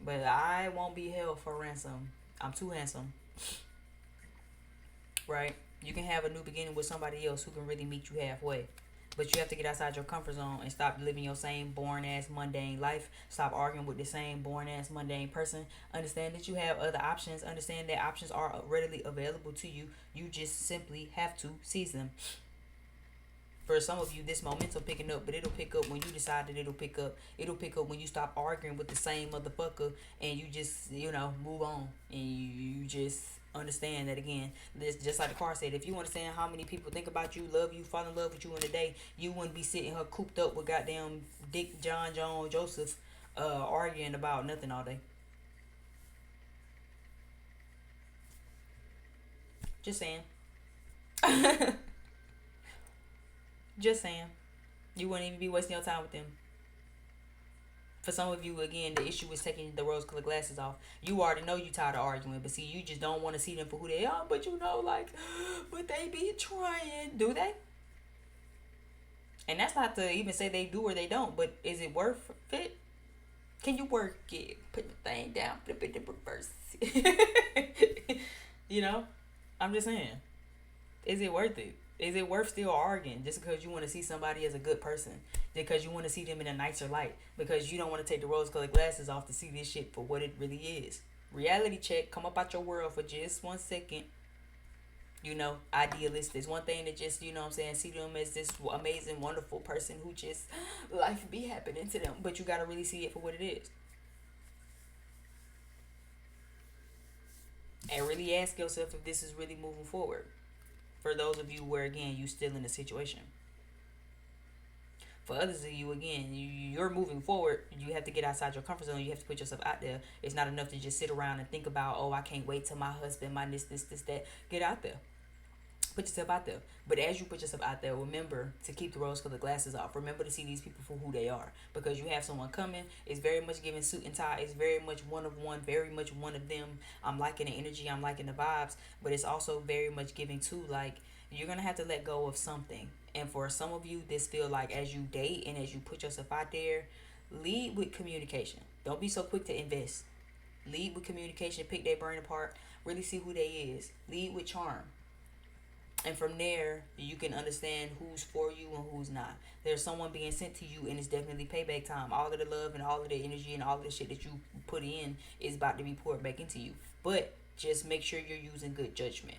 But I won't be held for ransom. I'm too handsome. Right? You can have a new beginning with somebody else who can really meet you halfway. But you have to get outside your comfort zone and stop living your same boring ass mundane life. Stop arguing with the same boring ass mundane person. Understand that you have other options. Understand that options are readily available to you. You just simply have to seize them. For some of you, this momentum picking up, but it'll pick up when you decide that it'll pick up. It'll pick up when you stop arguing with the same motherfucker and you just, move on. And you just understand that, again, this just like the car said, if you understand how many people think about you, love you, fall in love with you in a day, you wouldn't be sitting here cooped up with goddamn Dick, John, Joseph, arguing about nothing all day. Just saying. Just saying. You wouldn't even be wasting your time with them. For some of you, again, the issue is taking the rose-colored glasses off. You already know you tired of arguing, but see, you just don't want to see them for who they are. But but they be trying. Do they? And that's not to even say they do or they don't, but is it worth it? Can you work it? Put the thing down, flip it in reverse. I'm just saying. Is it worth it? Is it worth still arguing just because you want to see somebody as a good person? Because you want to see them in a nicer light? Because you don't want to take the rose-colored glasses off to see this shit for what it really is? Reality check. Come up out your world for just 1 second. Idealist is one thing to just, see them as this amazing, wonderful person who just, life be happening to them. But you got to really see it for what it is. And really ask yourself if this is really moving forward. For those of you where, again, you still in the situation. For others of you, again, you're moving forward. You have to get outside your comfort zone. You have to put yourself out there. It's not enough to just sit around and think about, I can't wait till my husband, my this, that. Get out there. Put yourself out there. But as you put yourself out there, remember to keep the rose-colored glasses off. Remember to see these people for who they are. Because you have someone coming. It's very much giving suit and tie. It's very much one of one. Very much one of them. I'm liking the energy. I'm liking the vibes. But it's also very much giving too. Like, you're going to have to let go of something. And for some of you, this feel like as you date and as you put yourself out there, lead with communication. Don't be so quick to invest. Lead with communication. Pick their brain apart. Really see who they is. Lead with charm. And from there, you can understand who's for you and who's not. There's someone being sent to you, and it's definitely payback time. All of the love and all of the energy and all of the shit that you put in is about to be poured back into you. But just make sure you're using good judgment.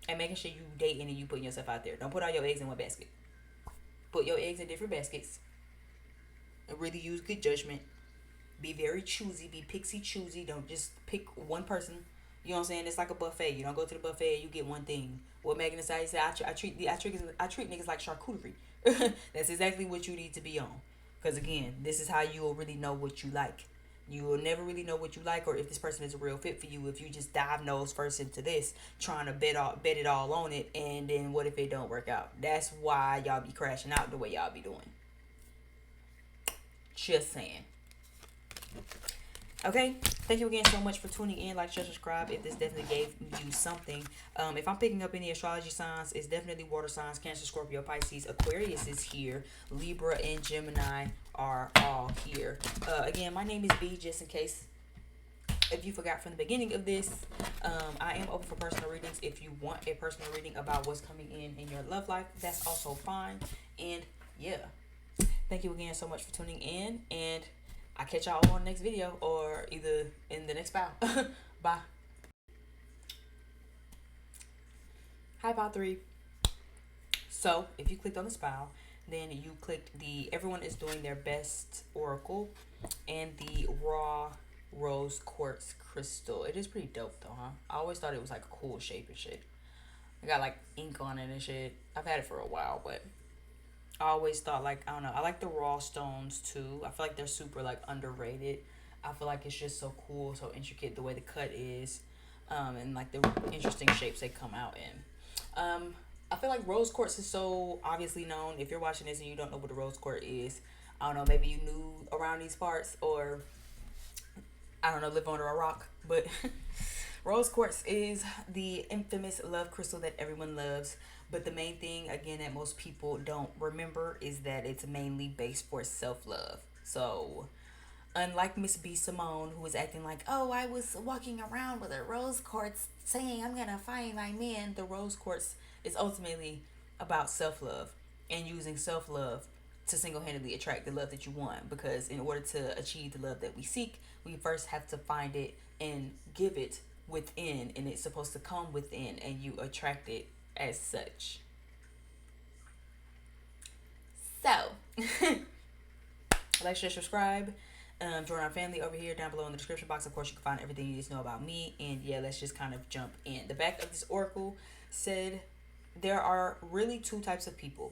And making sure you dating and you putting yourself out there. Don't put all your eggs in one basket. Put your eggs in different baskets. And really use good judgment. Be very choosy. Be pixie choosy. Don't just pick one person. You know what I'm saying? It's like a buffet. You don't go to the buffet and you get one thing. What Megan Thee Stallion said, I treat niggas like charcuterie. That's exactly what you need to be on. Because again, this is how you'll really know what you like. You will never really know what you like or if this person is a real fit for you if you just dive nose first into this, trying to bet it all on it, and then what if it don't work out? That's why y'all be crashing out the way y'all be doing. Just saying. Okay, thank you again so much for tuning in. Like, share, subscribe if this definitely gave you something. If I'm picking up any astrology signs, it's definitely water signs. Cancer, Scorpio, Pisces, Aquarius is here. Libra and Gemini are all here. Again, my name is B, just in case if you forgot from the beginning of this. I am open for personal readings. If you want a personal reading about what's coming in your love life, that's also fine. And yeah, thank you again so much for tuning in, and I'll catch y'all on the next video or either in the next bow. Bye. Hi, Bow 3. So, if you clicked on the spout, then you clicked the Everyone is Doing Their Best Oracle and the Raw Rose Quartz Crystal. It is pretty dope though, huh? I always thought it was like a cool shape and shit. I got like ink on it and shit. I've had it for a while, but I always thought, like, I don't know, I like the raw stones too. I feel like they're super like underrated. I feel like it's just so cool, so intricate the way the cut is, and like the interesting shapes they come out in. I feel like rose quartz is so obviously known. If you're watching this and you don't know what a rose quartz is, I don't know, maybe you knew around these parts, or I don't know, live under a rock. But rose quartz is the infamous love crystal that everyone loves. But the main thing, again, that most people don't remember is that it's mainly based for self-love. So, unlike Miss B. Simone, who was acting like, oh, I was walking around with a rose quartz saying I'm going to find my man, the rose quartz is ultimately about self-love and using self-love to single-handedly attract the love that you want. Because in order to achieve the love that we seek, we first have to find it and give it within, and it's supposed to come within, and you attract it as such. So, like, share, subscribe, join our family over here down below in the description box. Of course, you can find everything you need to know about me. And yeah, let's just kind of jump in. The back of this oracle said there are really two types of people: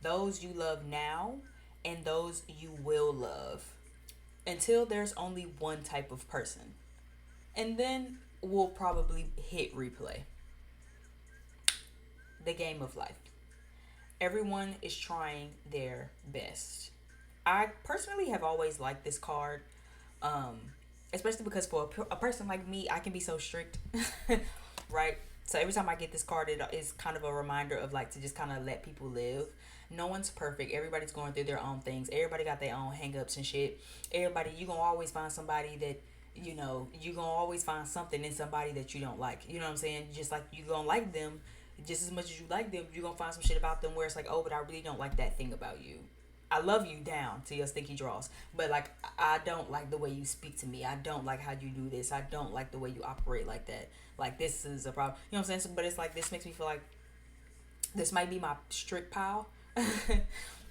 those you love now and those you will love, until there's only one type of person, and then we'll probably hit replay. The game of life. Everyone is trying their best. I personally have always liked this card, especially because for a person like me, I can be so strict, right? So every time I get this card, it is kind of a reminder of like to just kind of let people live. No one's perfect. Everybody's going through their own things. Everybody got their own hang-ups and shit. Everybody, you gonna always find somebody that, you know, you gonna always find something in somebody that you don't like. You know what I'm saying? Just like you gonna like them just as much as you like them, you're gonna find some shit about them where it's like, oh, but I really don't like that thing about you. I love you down to your stinky draws, but like, I don't like the way you speak to me. I don't like how you do this. I don't like the way you operate like that. Like, this is a problem. You know what I'm saying? So, but it's like, this makes me feel like this might be my strict pal,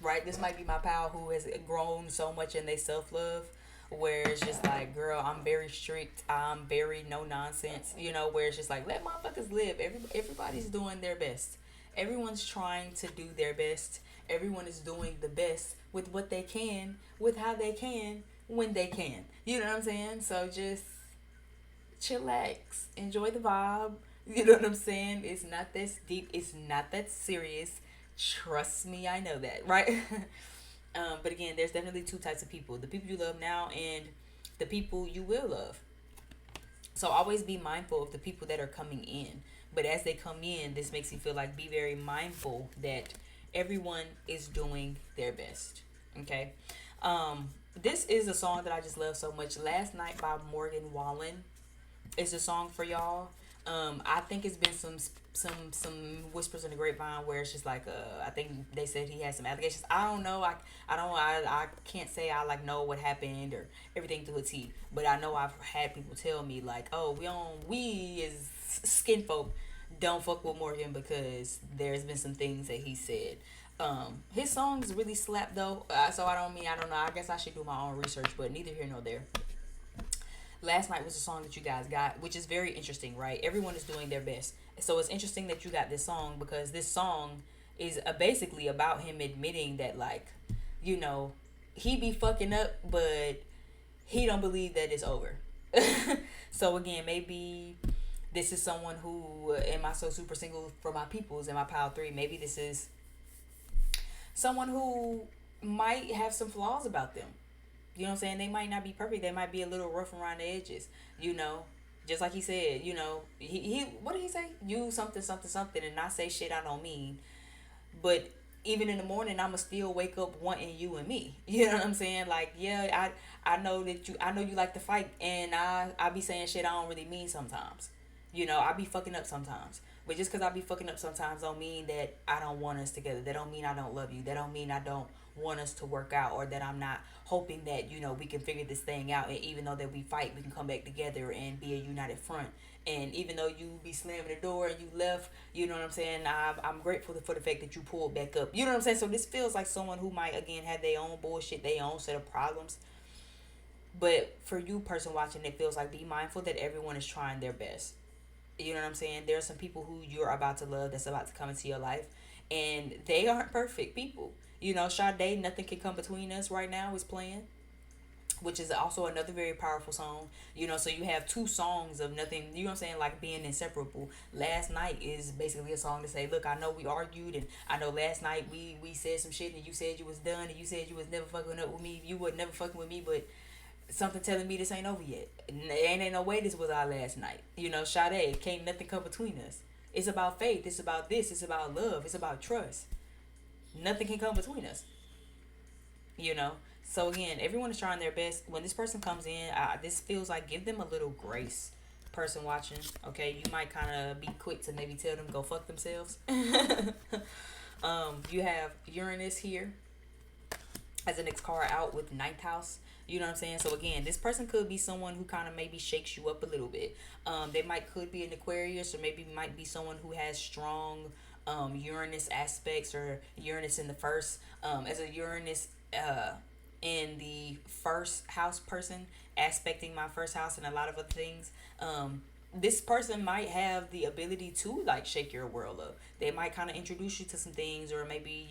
right? This might be my pal who has grown so much in their self-love, where it's just like, girl, I'm very strict, I'm very no nonsense, you know, where it's just like, let motherfuckers live. Everybody's doing their best. Everyone's trying to do their best. Everyone is doing the best with what they can, with how they can, when they can. You know what I'm saying? So just chillax, enjoy the vibe. You know what I'm saying? It's not that deep, it's not that serious. Trust me, I know that, right? But again, there's definitely two types of people: the people you love now and the people you will love. So always be mindful of the people that are coming in. But as they come in, this makes you feel like, be very mindful that everyone is doing their best. Okay. This is a song that I just love so much. Last Night by Morgan Wallen is a song for y'all. I think it's been some whispers in the grapevine where it's just like, I think they said he had some allegations. I don't know. I can't say I like know what happened or everything to a T, but I know I've had people tell me like, oh, we as skin folk don't fuck with Morgan because there's been some things that he said. His songs really slap though. So I don't know. I guess I should do my own research, but neither here nor there. Last Night was a song that you guys got, which is very interesting, right? Everyone is doing their best. So it's interesting that you got this song, because this song is basically about him admitting that, like, you know, he be fucking up, but he don't believe that it's over. So again, maybe this is someone who, am I so super single for my peoples and my pile 3? Maybe this is someone who might have some flaws about them. You know what I'm saying? They might not be perfect. They might be a little rough around the edges. You know, just like he said. You know, he what did he say? You something something something, and not say shit I don't mean. But even in the morning, I'ma still wake up wanting you and me. You know what I'm saying? Like, yeah, I know that I know you like to fight, and I be saying shit I don't really mean sometimes. You know, I be fucking up sometimes. But just because I be fucking up sometimes don't mean that I don't want us together. That don't mean I don't love you. That don't mean I don't want us to work out, or that I'm not hoping that, we can figure this thing out, and even though that we fight, we can come back together and be a united front. And even though you be slamming the door and you left, you know what I'm saying, I'm grateful for the fact that you pulled back up. You know what I'm saying? So this feels like someone who might, again, have their own bullshit, their own set of problems. But for you, person watching, it feels like be mindful that everyone is trying their best. You know what I'm saying? There are some people who you're about to love that's about to come into your life, and they aren't perfect people. You know, Sade, Nothing Can Come Between Us right now is playing, which is also another very powerful song. You know, so you have two songs of nothing, you know what I'm saying, like being inseparable. Last Night is basically a song to say, look, I know we argued, and I know last night we said some shit, and you said you was done, and you said you was never fucking up with me. You would never fucking with me, but something telling me this ain't over yet. Ain't no way this was our last night. You know, Sade, can't nothing come between us. It's about faith. It's about this. It's about love. It's about trust. Nothing can come between us. You know. So again, everyone is trying their best. When this person comes in, this feels like give them a little grace. Person watching, okay, you might kind of be quick to maybe tell them go fuck themselves. You have Uranus here as the next card out with ninth house. You know what I'm saying? So again, this person could be someone who kind of maybe shakes you up a little bit. They might could be an Aquarius, or maybe might be someone who has strong Uranus aspects, or Uranus in the first. As a Uranus in the first house person, aspecting my first house and a lot of other things. This person might have the ability to like shake your world up. They might kind of introduce you to some things, or maybe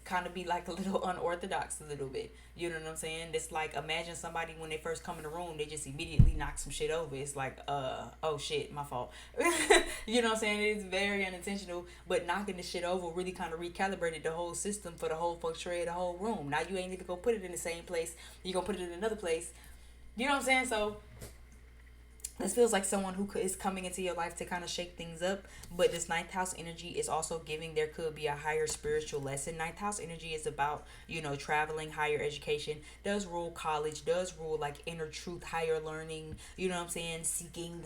kind of be like a little unorthodox a little bit. You know what I'm saying? It's like, imagine somebody when they first come in the room, they just immediately knock some shit over. It's like, oh shit, my fault. You know what I'm saying? It's very unintentional, but knocking the shit over really kind of recalibrated the whole system for the whole feng shui of the whole room. Now you ain't need to go put it in the same place. You gonna put it in another place. You know what I'm saying? So this feels like someone who is coming into your life to kind of shake things up. But this ninth house energy is also giving there could be a higher spiritual lesson. Ninth house energy is about, traveling, higher education, does rule college, does rule like inner truth, higher learning, you know what I'm saying, seeking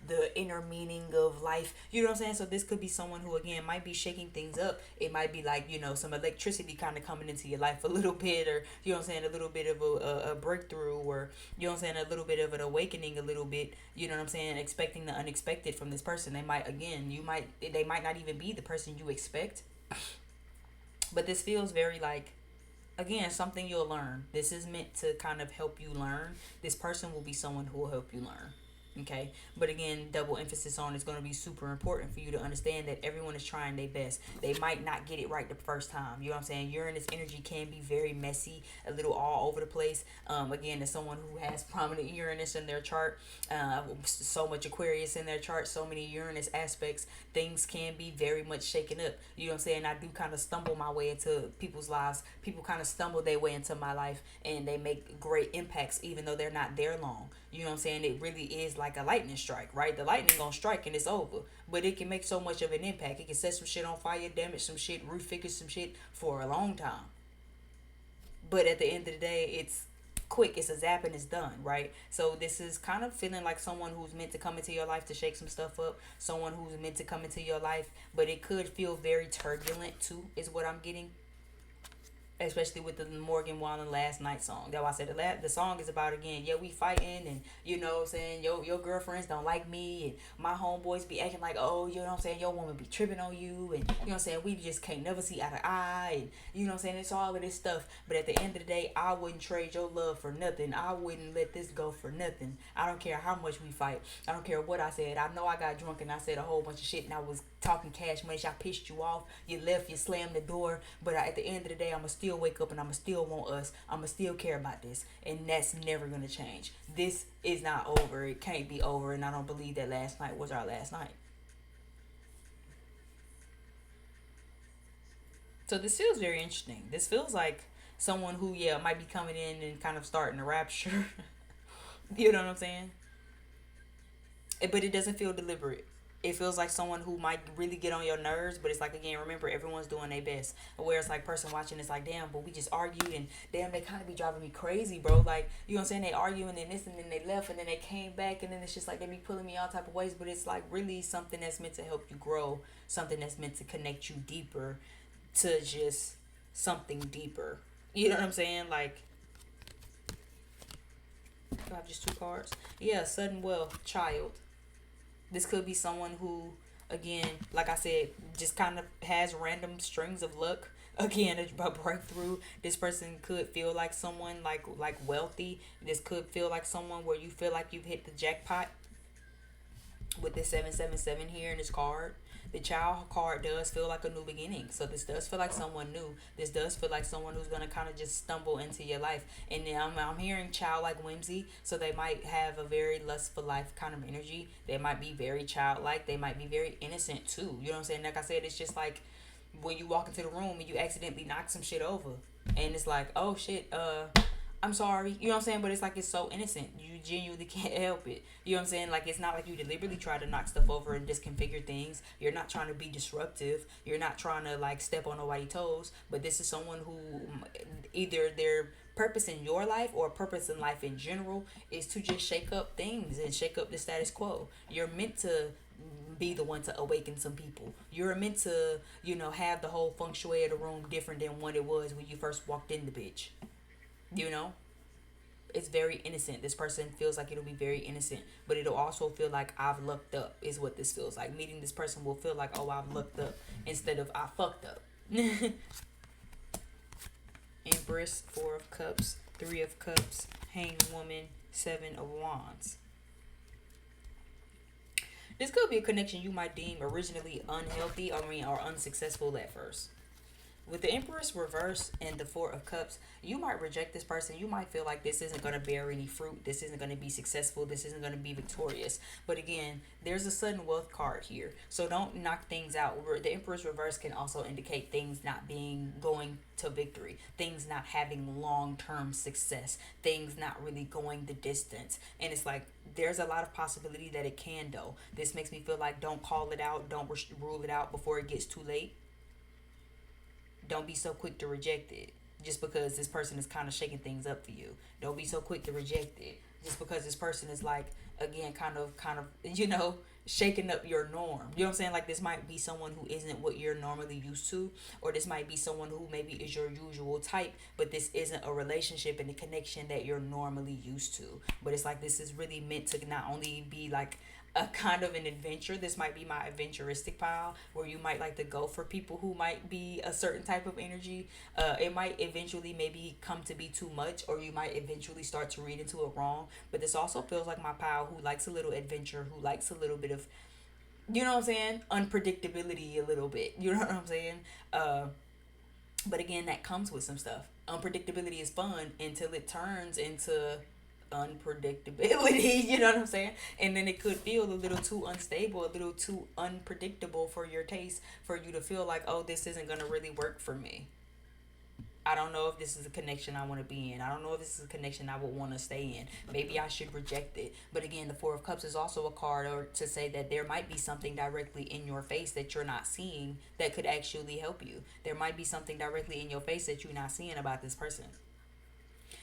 the inner meaning of life. You know what I'm saying? So this could be someone who, again, might be shaking things up. It might be like, some electricity kind of coming into your life a little bit, or, you know what I'm saying, a little bit of a breakthrough, or, you know what I'm saying, a little bit of an awakening a little bit. You know what I'm saying? Expecting the unexpected from this person. They might not even be the person you expect. But this feels very like, again, something you'll learn. This is meant to kind of help you learn. This person will be someone who will help you learn. Okay, but again, double emphasis on, it's going to be super important for you to understand that everyone is trying their best. They might not get it right the first time. You know what I'm saying? Uranus energy can be very messy, a little all over the place. Again, as someone who has prominent Uranus in their chart, so much Aquarius in their chart, so many Uranus aspects, things can be very much shaken up. You know what I'm saying? I do kind of stumble my way into people's lives. People kind of stumble their way into my life, and they make great impacts even though they're not there long. You know what I'm saying? It really is like a lightning strike, right? The lightning gonna strike and it's over. But it can make so much of an impact. It can set some shit on fire, damage some shit, refigure some shit for a long time. But at the end of the day, it's quick. It's a zap and it's done, right? So this is kind of feeling like someone who's meant to come into your life to shake some stuff up. Someone who's meant to come into your life. But it could feel very turbulent too, is what I'm getting, especially with the Morgan Wallen Last Night song. That's why I said the song is about, again, yeah, we fighting, and you know what I'm saying, your girlfriends don't like me, and my homeboys be acting like, oh, you know what I'm saying, your woman be tripping on you, and you know what I'm saying, we just can't never see eye to eye, and you know what I'm saying, it's all of this stuff. But at the end of the day, I wouldn't trade your love for nothing. I wouldn't let this go for nothing. I don't care how much we fight. I don't care what I said. I know I got drunk and I said a whole bunch of shit, and I was talking cash money. I pissed you off. You left. You slammed the door. But at the end of the day, I'ma still wake up and I'ma still want us. I'ma still care about this, and that's never gonna change. This is not over. It can't be over, and I don't believe that last night was our last night. So this feels very interesting. This feels like someone who, yeah, might be coming in and kind of starting a rapture. You know what I'm saying? But it doesn't feel deliberate. It feels like someone who might really get on your nerves, but it's like, again, remember, everyone's doing their best. Where it's like, person watching, it's like, damn, but we just argued, and damn, they kind of be driving me crazy, bro. Like, you know what I'm saying? They argue, and then this, and then they left, and then they came back, and then it's just like they be pulling me all type of ways. But it's like really something that's meant to help you grow, something that's meant to connect you deeper to just something deeper. You know what I'm saying? Like, I have just two cards. Yeah, sudden wealth, child. This could be someone who, again, like I said, just kind of has random strings of luck. Again, a breakthrough. This person could feel like someone like wealthy. This could feel like someone where you feel like you've hit the jackpot with this 777 here in this card. The child card does feel like a new beginning. So this does feel like someone new. This does feel like someone who's gonna kind of just stumble into your life. And then I'm hearing childlike whimsy. So they might have a very lust for life kind of energy. They might be very childlike. They might be very innocent too. You know what I'm saying? Like I said, it's just like when you walk into the room and you accidentally knock some shit over, and it's like, oh shit, I'm sorry. You know what I'm saying? But it's like it's so innocent. You genuinely can't help it. You know what I'm saying? Like it's not like you deliberately try to knock stuff over and disconfigure things. You're not trying to be disruptive. You're not trying to like step on nobody's toes. But this is someone who either their purpose in your life or purpose in life in general is to just shake up things and shake up the status quo. You're meant to be the one to awaken some people. You're meant to, have the whole feng shui of the room different than what it was when you first walked in the bitch. You know, it's very innocent. This person feels like it'll be very innocent, but it'll also feel like I've lucked up, is what this feels like. Meeting this person will feel like, oh, I've lucked up, instead of I fucked up. Empress, 4 of Cups, 3 of Cups, Hanged Woman, 7 of Wands. This could be a connection you might deem originally unhealthy, or unsuccessful at first. With the Empress reverse and the 4 of Cups, you might reject this person. You might feel like this isn't going to bear any fruit. This isn't going to be successful. This isn't going to be victorious. But again, there's a sudden wealth card here. So don't knock things out. The Empress reverse can also indicate things not going to victory. Things not having long-term success. Things not really going the distance. And it's like, there's a lot of possibility that it can, though. This makes me feel like don't call it out. Don't rule it out before it gets too late. Don't be so quick to reject it just because this person is kind of shaking things up for you. Don't be so quick to reject it just because this person is like, again, kind of, shaking up your norm. You know what I'm saying? Like this might be someone who isn't what you're normally used to, or this might be someone who maybe is your usual type, but this isn't a relationship and a connection that you're normally used to. But it's like this is really meant to not only be like a kind of an adventure. This might be my adventuristic pile where you might like to go for people who might be a certain type of energy. It might eventually maybe come to be too much, or you might eventually start to read into it wrong. But this also feels like my pile who likes a little adventure, who likes a little bit of, you know what I'm saying, unpredictability a little bit. You know what I'm saying? But again, that comes with some stuff. Unpredictability is fun until it turns into unpredictability. You know what I'm saying? And then it could feel a little too unstable, a little too unpredictable for your taste, for you to feel like, oh, this isn't gonna really work for me. I don't know if this is a connection I want to be in. I don't know if this is a connection I would want to stay in. Maybe I should reject it. But again, the 4 of Cups is also a card or to say that there might be something directly in your face that you're not seeing that could actually help you. There might be something directly in your face that you're not seeing about this person.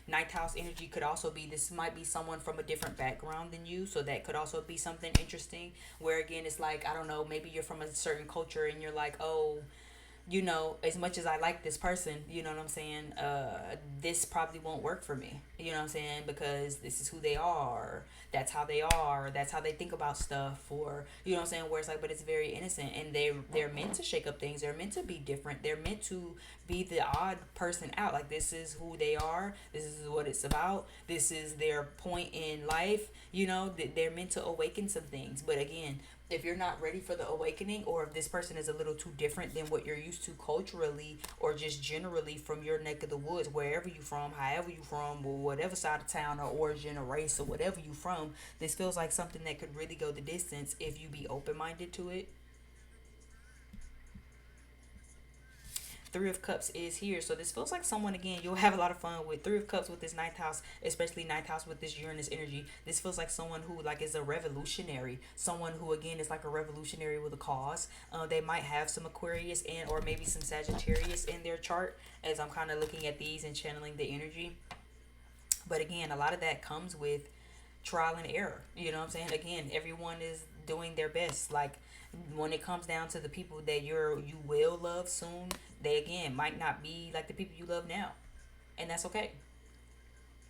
Ninth house energy could also be, this might be someone from a different background than you, so that could also be something interesting, where again it's like, I don't know, maybe you're from a certain culture and you're like, oh, as much as I like this person, you know what I'm saying, this probably won't work for me, you know what I'm saying, because this is who they are, that's how they think about stuff, or, you know what I'm saying, where it's like, but it's very innocent, and they're meant to shake up things, they're meant to be different, they're meant to be the odd person out, like this is who they are, this is what it's about, this is their point in life, they're meant to awaken some things. But again, if you're not ready for the awakening, or if this person is a little too different than what you're used to culturally, or just generally from your neck of the woods, wherever you from, however you from, or whatever side of town or origin or race or whatever you from, this feels like something that could really go the distance if you be open-minded to it. Three of Cups is here. So this feels like someone, again, you'll have a lot of fun with Three of Cups with this ninth house, especially ninth house with this Uranus energy. This feels like someone who like is a revolutionary. Someone who, again, is like a revolutionary with a cause. They might have some Aquarius and or maybe some Sagittarius in their chart as I'm kind of looking at these and channeling the energy. But again, a lot of that comes with trial and error. You know what I'm saying? Again, everyone is doing their best. Like when it comes down to the people that you will love soon, they again might not be like the people you love now. And that's okay.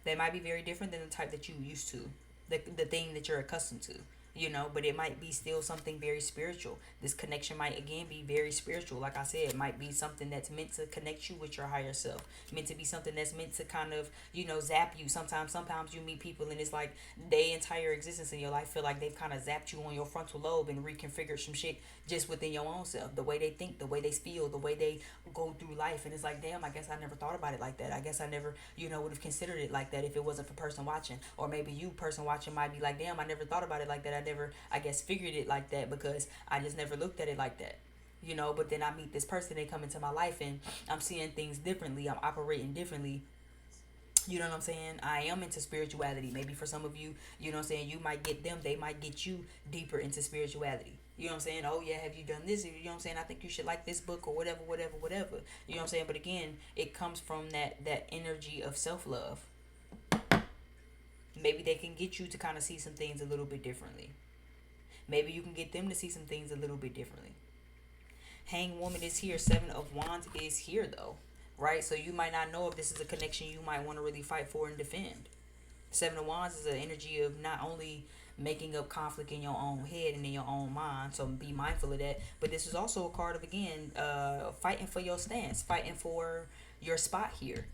They might be very different than the type that you used to. The thing that you're accustomed to. You know, but it might be still something very spiritual. This connection might again be very spiritual. Like I said, it might be something that's meant to connect you with your higher self, meant to be something that's meant to kind of, you know, zap you. Sometimes you meet people and it's like their entire existence in your life feel like they've kind of zapped you on your frontal lobe and reconfigured some shit just within your own self, the way they think, the way they feel, the way they go through life. And it's like, damn, I guess I never thought about it like that. I guess I never, you know, would have considered it like that if it wasn't for person watching. Or maybe you, person watching, might be like, damn, I never thought about it like that. I never, I guess, figured it like that because I just never looked at it like that. You know, but then I meet this person, they come into my life and I'm seeing things differently. I'm operating differently. You know what I'm saying? I am into spirituality. Maybe for some of you, you know what I'm saying, you might get them, they might get you deeper into spirituality. You know what I'm saying? Oh yeah, have you done this? You know what I'm saying? I think you should like this book or whatever. You know what I'm saying? But again, it comes from that energy of self-love. Maybe they can get you to kind of see some things a little bit differently. Maybe you can get them to see some things a little bit differently. Hanged Woman is here. Seven of Wands is here though. Right? So you might not know if this is a connection you might want to really fight for and defend. Seven of Wands is an energy of not only making up conflict in your own head and in your own mind, so be mindful of that, but this is also a card of, again, fighting for your stance, fighting for your spot here.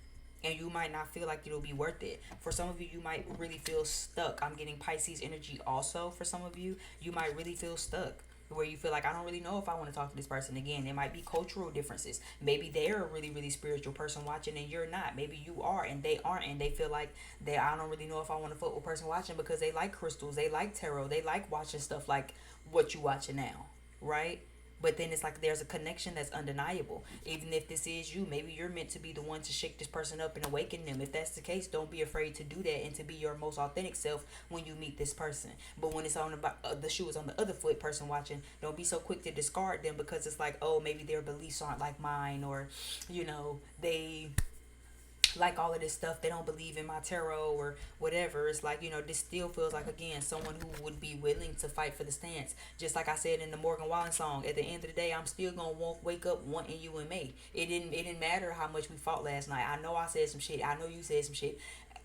And you might not feel like it'll be worth it. For some of you, you might really feel stuck. I'm getting Pisces energy also. For some of you, you might really feel stuck, where you feel like, I don't really know if I want to talk to this person again. There might be cultural differences. Maybe they're a really, really spiritual person watching and you're not. Maybe you are and they aren't, and they feel like I don't really know if I want to fuck with a person watching because they like crystals, they like tarot, they like watching stuff like what you watching now, right? But then it's like there's a connection that's undeniable. Even if this is you, maybe you're meant to be the one to shake this person up and awaken them. If that's the case, don't be afraid to do that and to be your most authentic self when you meet this person. But when it's on the shoe is on the other foot, person watching, don't be so quick to discard them because it's like, oh, maybe their beliefs aren't like mine, or, you know, they like all of this stuff, they don't believe in my tarot or whatever. It's like, you know, this still feels like, again, someone who would be willing to fight for the stance. Just like I said in the Morgan Wallen song, at the end of the day, I'm still gonna wake up wanting you and me. It didn't matter how much we fought last night. I know I said some shit, I know you said some shit,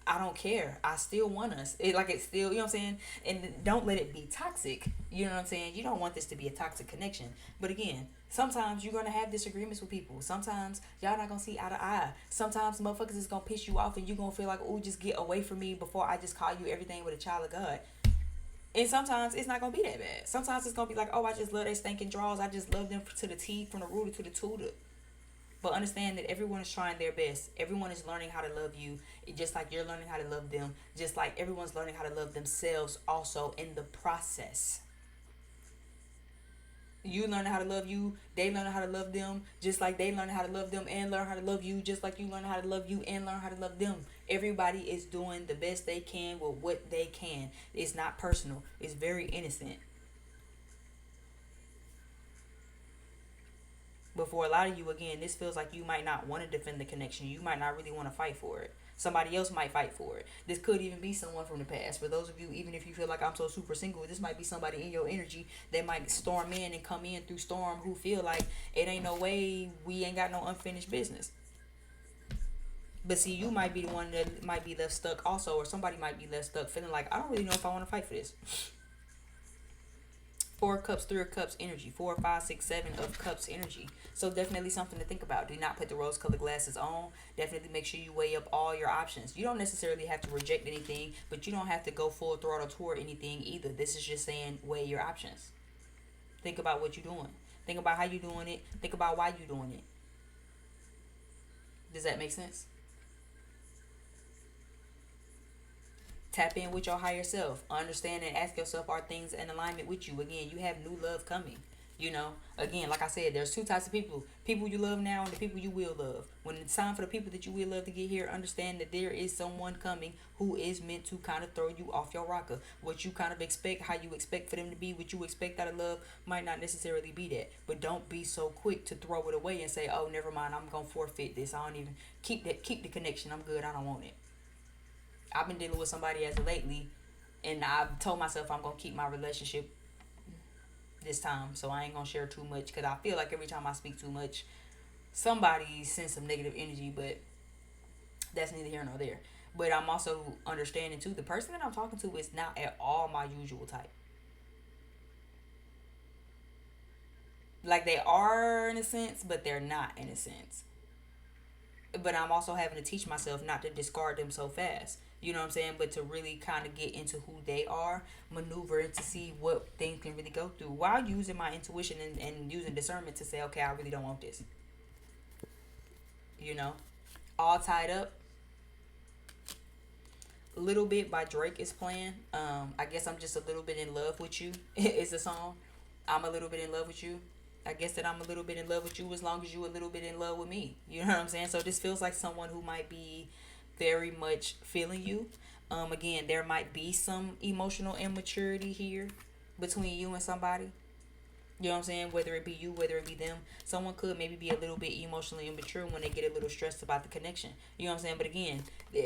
I don't care. I still want us. It's still, you know what I'm saying? And don't let it be toxic. You know what I'm saying? You don't want this to be a toxic connection. But again, sometimes you're going to have disagreements with people. Sometimes y'all not going to see eye to eye. Sometimes motherfuckers is going to piss you off and you're going to feel like, oh, just get away from me before I just call you everything with a child of God. And sometimes it's not going to be that bad. Sometimes it's going to be like, oh, I just love their stinking draws. I just love them to the T, from the rooter to the tutor. But understand that everyone is trying their best. Everyone is learning how to love you, just like you're learning how to love them. Just like everyone's learning how to love themselves also in the process. You learn how to love you, they learn how to love them, just like they learn how to love them and learn how to love you, just like you learn how to love you and learn how to love them. Everybody is doing the best they can with what they can. It's not personal. It's very innocent. But for a lot of you, again, this feels like you might not want to defend the connection. You might not really want to fight for it. Somebody else might fight for it. This could even be someone from the past. For those of you, even if you feel like I'm so super single, this might be somebody in your energy that might storm in and come in through storm, who feel like it ain't no way, we ain't got no unfinished business. But see, you might be the one that might be left stuck also, or somebody might be left stuck feeling like, I don't really know if I want to fight for this. Four of Cups, Three of Cups energy. 4, 5, 6, 7 of Cups energy. So definitely something to think about. Do not put the rose-colored glasses on. Definitely make sure you weigh up all your options. You don't necessarily have to reject anything, but you don't have to go full throttle toward anything either. This is just saying weigh your options. Think about what you're doing. Think about how you're doing it. Think about why you're doing it. Does that make sense? Tap in with your higher self. Understand and ask yourself, are things in alignment with you? Again, you have new love coming. You know, again, like I said, there's two types of people: people you love now and the people you will love. When it's time for the people that you will love to get here, understand that there is someone coming who is meant to kind of throw you off your rocker. What you kind of expect, how you expect for them to be, what you expect out of love might not necessarily be that. But don't be so quick to throw it away and say, oh, never mind, I'm gonna forfeit this. I don't even keep the connection. I'm good, I don't want it. I've been dealing with somebody as of lately, and I've told myself I'm gonna keep my relationship this time, so I ain't gonna share too much because I feel like every time I speak too much, somebody sends some negative energy. But that's neither here nor there. But I'm also understanding too, the person that I'm talking to is not at all my usual type. Like they are in a sense, but they're not in a sense. But I'm also having to teach myself not to discard them so fast. You know what I'm saying? But to really kind of get into who they are, maneuver and to see what things can really go through while using my intuition and using discernment to say, okay, I really don't want this. You know? All Tied Up, a little bit by Drake is playing. I guess I'm just a little bit in love with you. It's a song. I'm a little bit in love with you. I guess that I'm a little bit in love with you as long as you a little bit in love with me. You know what I'm saying? So this feels like someone who might be very much feeling you. Again, there might be some emotional immaturity here between you and somebody. You know what I'm saying? Whether it be you, whether it be them. Someone could maybe be a little bit emotionally immature when they get a little stressed about the connection. You know what I'm saying? But again,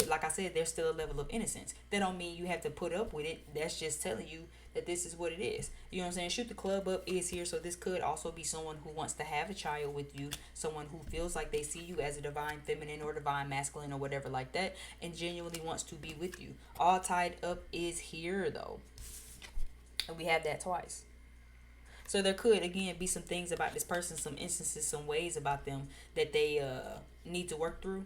like I said, there's still a level of innocence. That don't mean you have to put up with it. That's just telling you that this is what it is. You know what I'm saying? Shoot the Club Up is here. So this could also be someone who wants to have a child with you. Someone who feels like they see you as a divine feminine or divine masculine or whatever like that. And genuinely wants to be with you. All Tied Up is here though. And we have that twice. So there could again be some things about this person, some instances, some ways about them that they need to work through.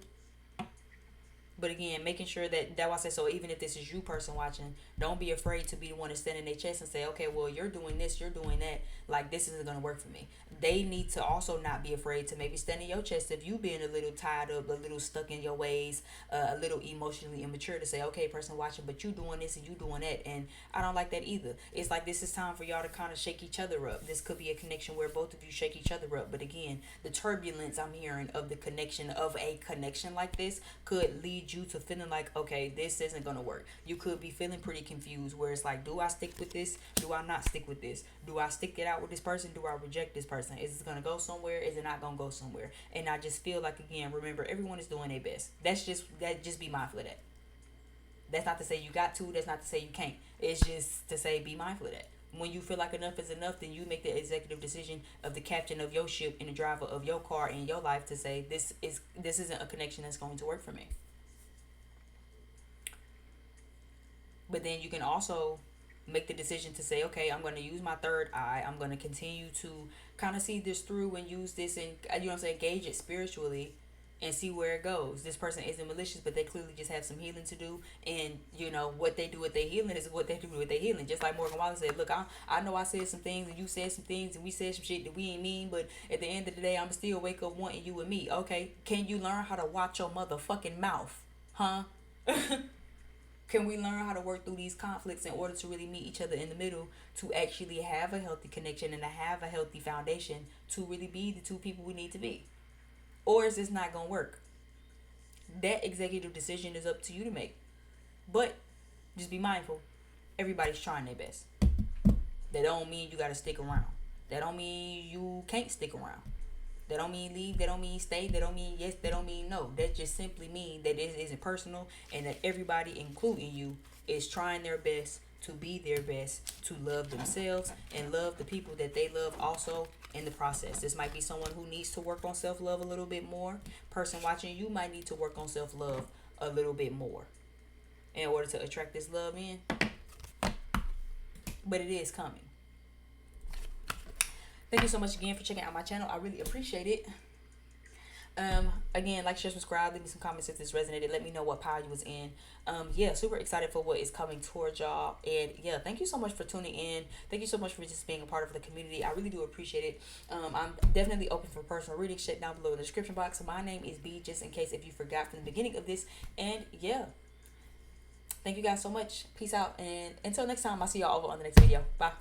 But again, making sure that why I say, so even if this is you person watching, don't be afraid to be the one to stand in their chest and say, okay, well, you're doing this, you're doing that. Like, this isn't going to work for me. They need to also not be afraid to maybe stand in your chest if you being a little tied up, a little stuck in your ways, a little emotionally immature to say, okay, person watching, but you doing this and you doing that. And I don't like that either. It's like this is time for y'all to kind of shake each other up. This could be a connection where both of you shake each other up. But again, the turbulence I'm hearing of the connection of a connection like this could lead you to feeling like, okay, this isn't gonna work. You could be feeling pretty confused where it's like, do I stick with this? Do I not stick with this? Do I stick it out with this person? Do I reject this person? Is it gonna go somewhere? Is it not gonna go somewhere? And I just feel like, again, remember, everyone is doing their best. Just be mindful of that. That's not to say you got to, that's not to say you can't. It's just to say be mindful of that. When you feel like enough is enough, then you make the executive decision of the captain of your ship and the driver of your car in your life to say, this isn't a connection that's going to work for me. But then you can also make the decision to say, okay, I'm going to use my third eye. I'm going to continue to kind of see this through and use this and, you know what I'm saying, gauge it spiritually and see where it goes. This person isn't malicious, but they clearly just have some healing to do. And, you know, what they do with their healing is what they do with their healing. Just like Morgan Wallen said, look, I know I said some things and you said some things and we said some shit that we ain't mean, but at the end of the day, I'm still wake up wanting you and me. Okay, can you learn how to watch your motherfucking mouth? Huh? Can we learn how to work through these conflicts in order to really meet each other in the middle, to actually have a healthy connection and to have a healthy foundation to really be the two people we need to be? Or is this not going to work? That executive decision is up to you to make. But just be mindful. Everybody's trying their best. That don't mean you got to stick around. That don't mean you can't stick around. That don't mean leave. That don't mean stay. That don't mean yes. That don't mean no. That just simply means that it isn't personal and that everybody, including you, is trying their best to be their best, to love themselves and love the people that they love also in the process. This might be someone who needs to work on self-love a little bit more. Person watching, you might need to work on self-love a little bit more in order to attract this love in. But it is coming. Thank you so much again for checking out my channel. I really appreciate it. Again, like, share, subscribe, leave me some comments if this resonated. Let me know what pile you was in. Yeah, super excited for what is coming towards y'all. And yeah, thank you so much for tuning in. Thank you so much for just being a part of the community. I really do appreciate it. I'm definitely open for personal readings. Check down below in the description box. My name is B, just in case if you forgot from the beginning of this. And yeah, thank you guys so much. Peace out. And until next time, I'll see y'all over on the next video. Bye.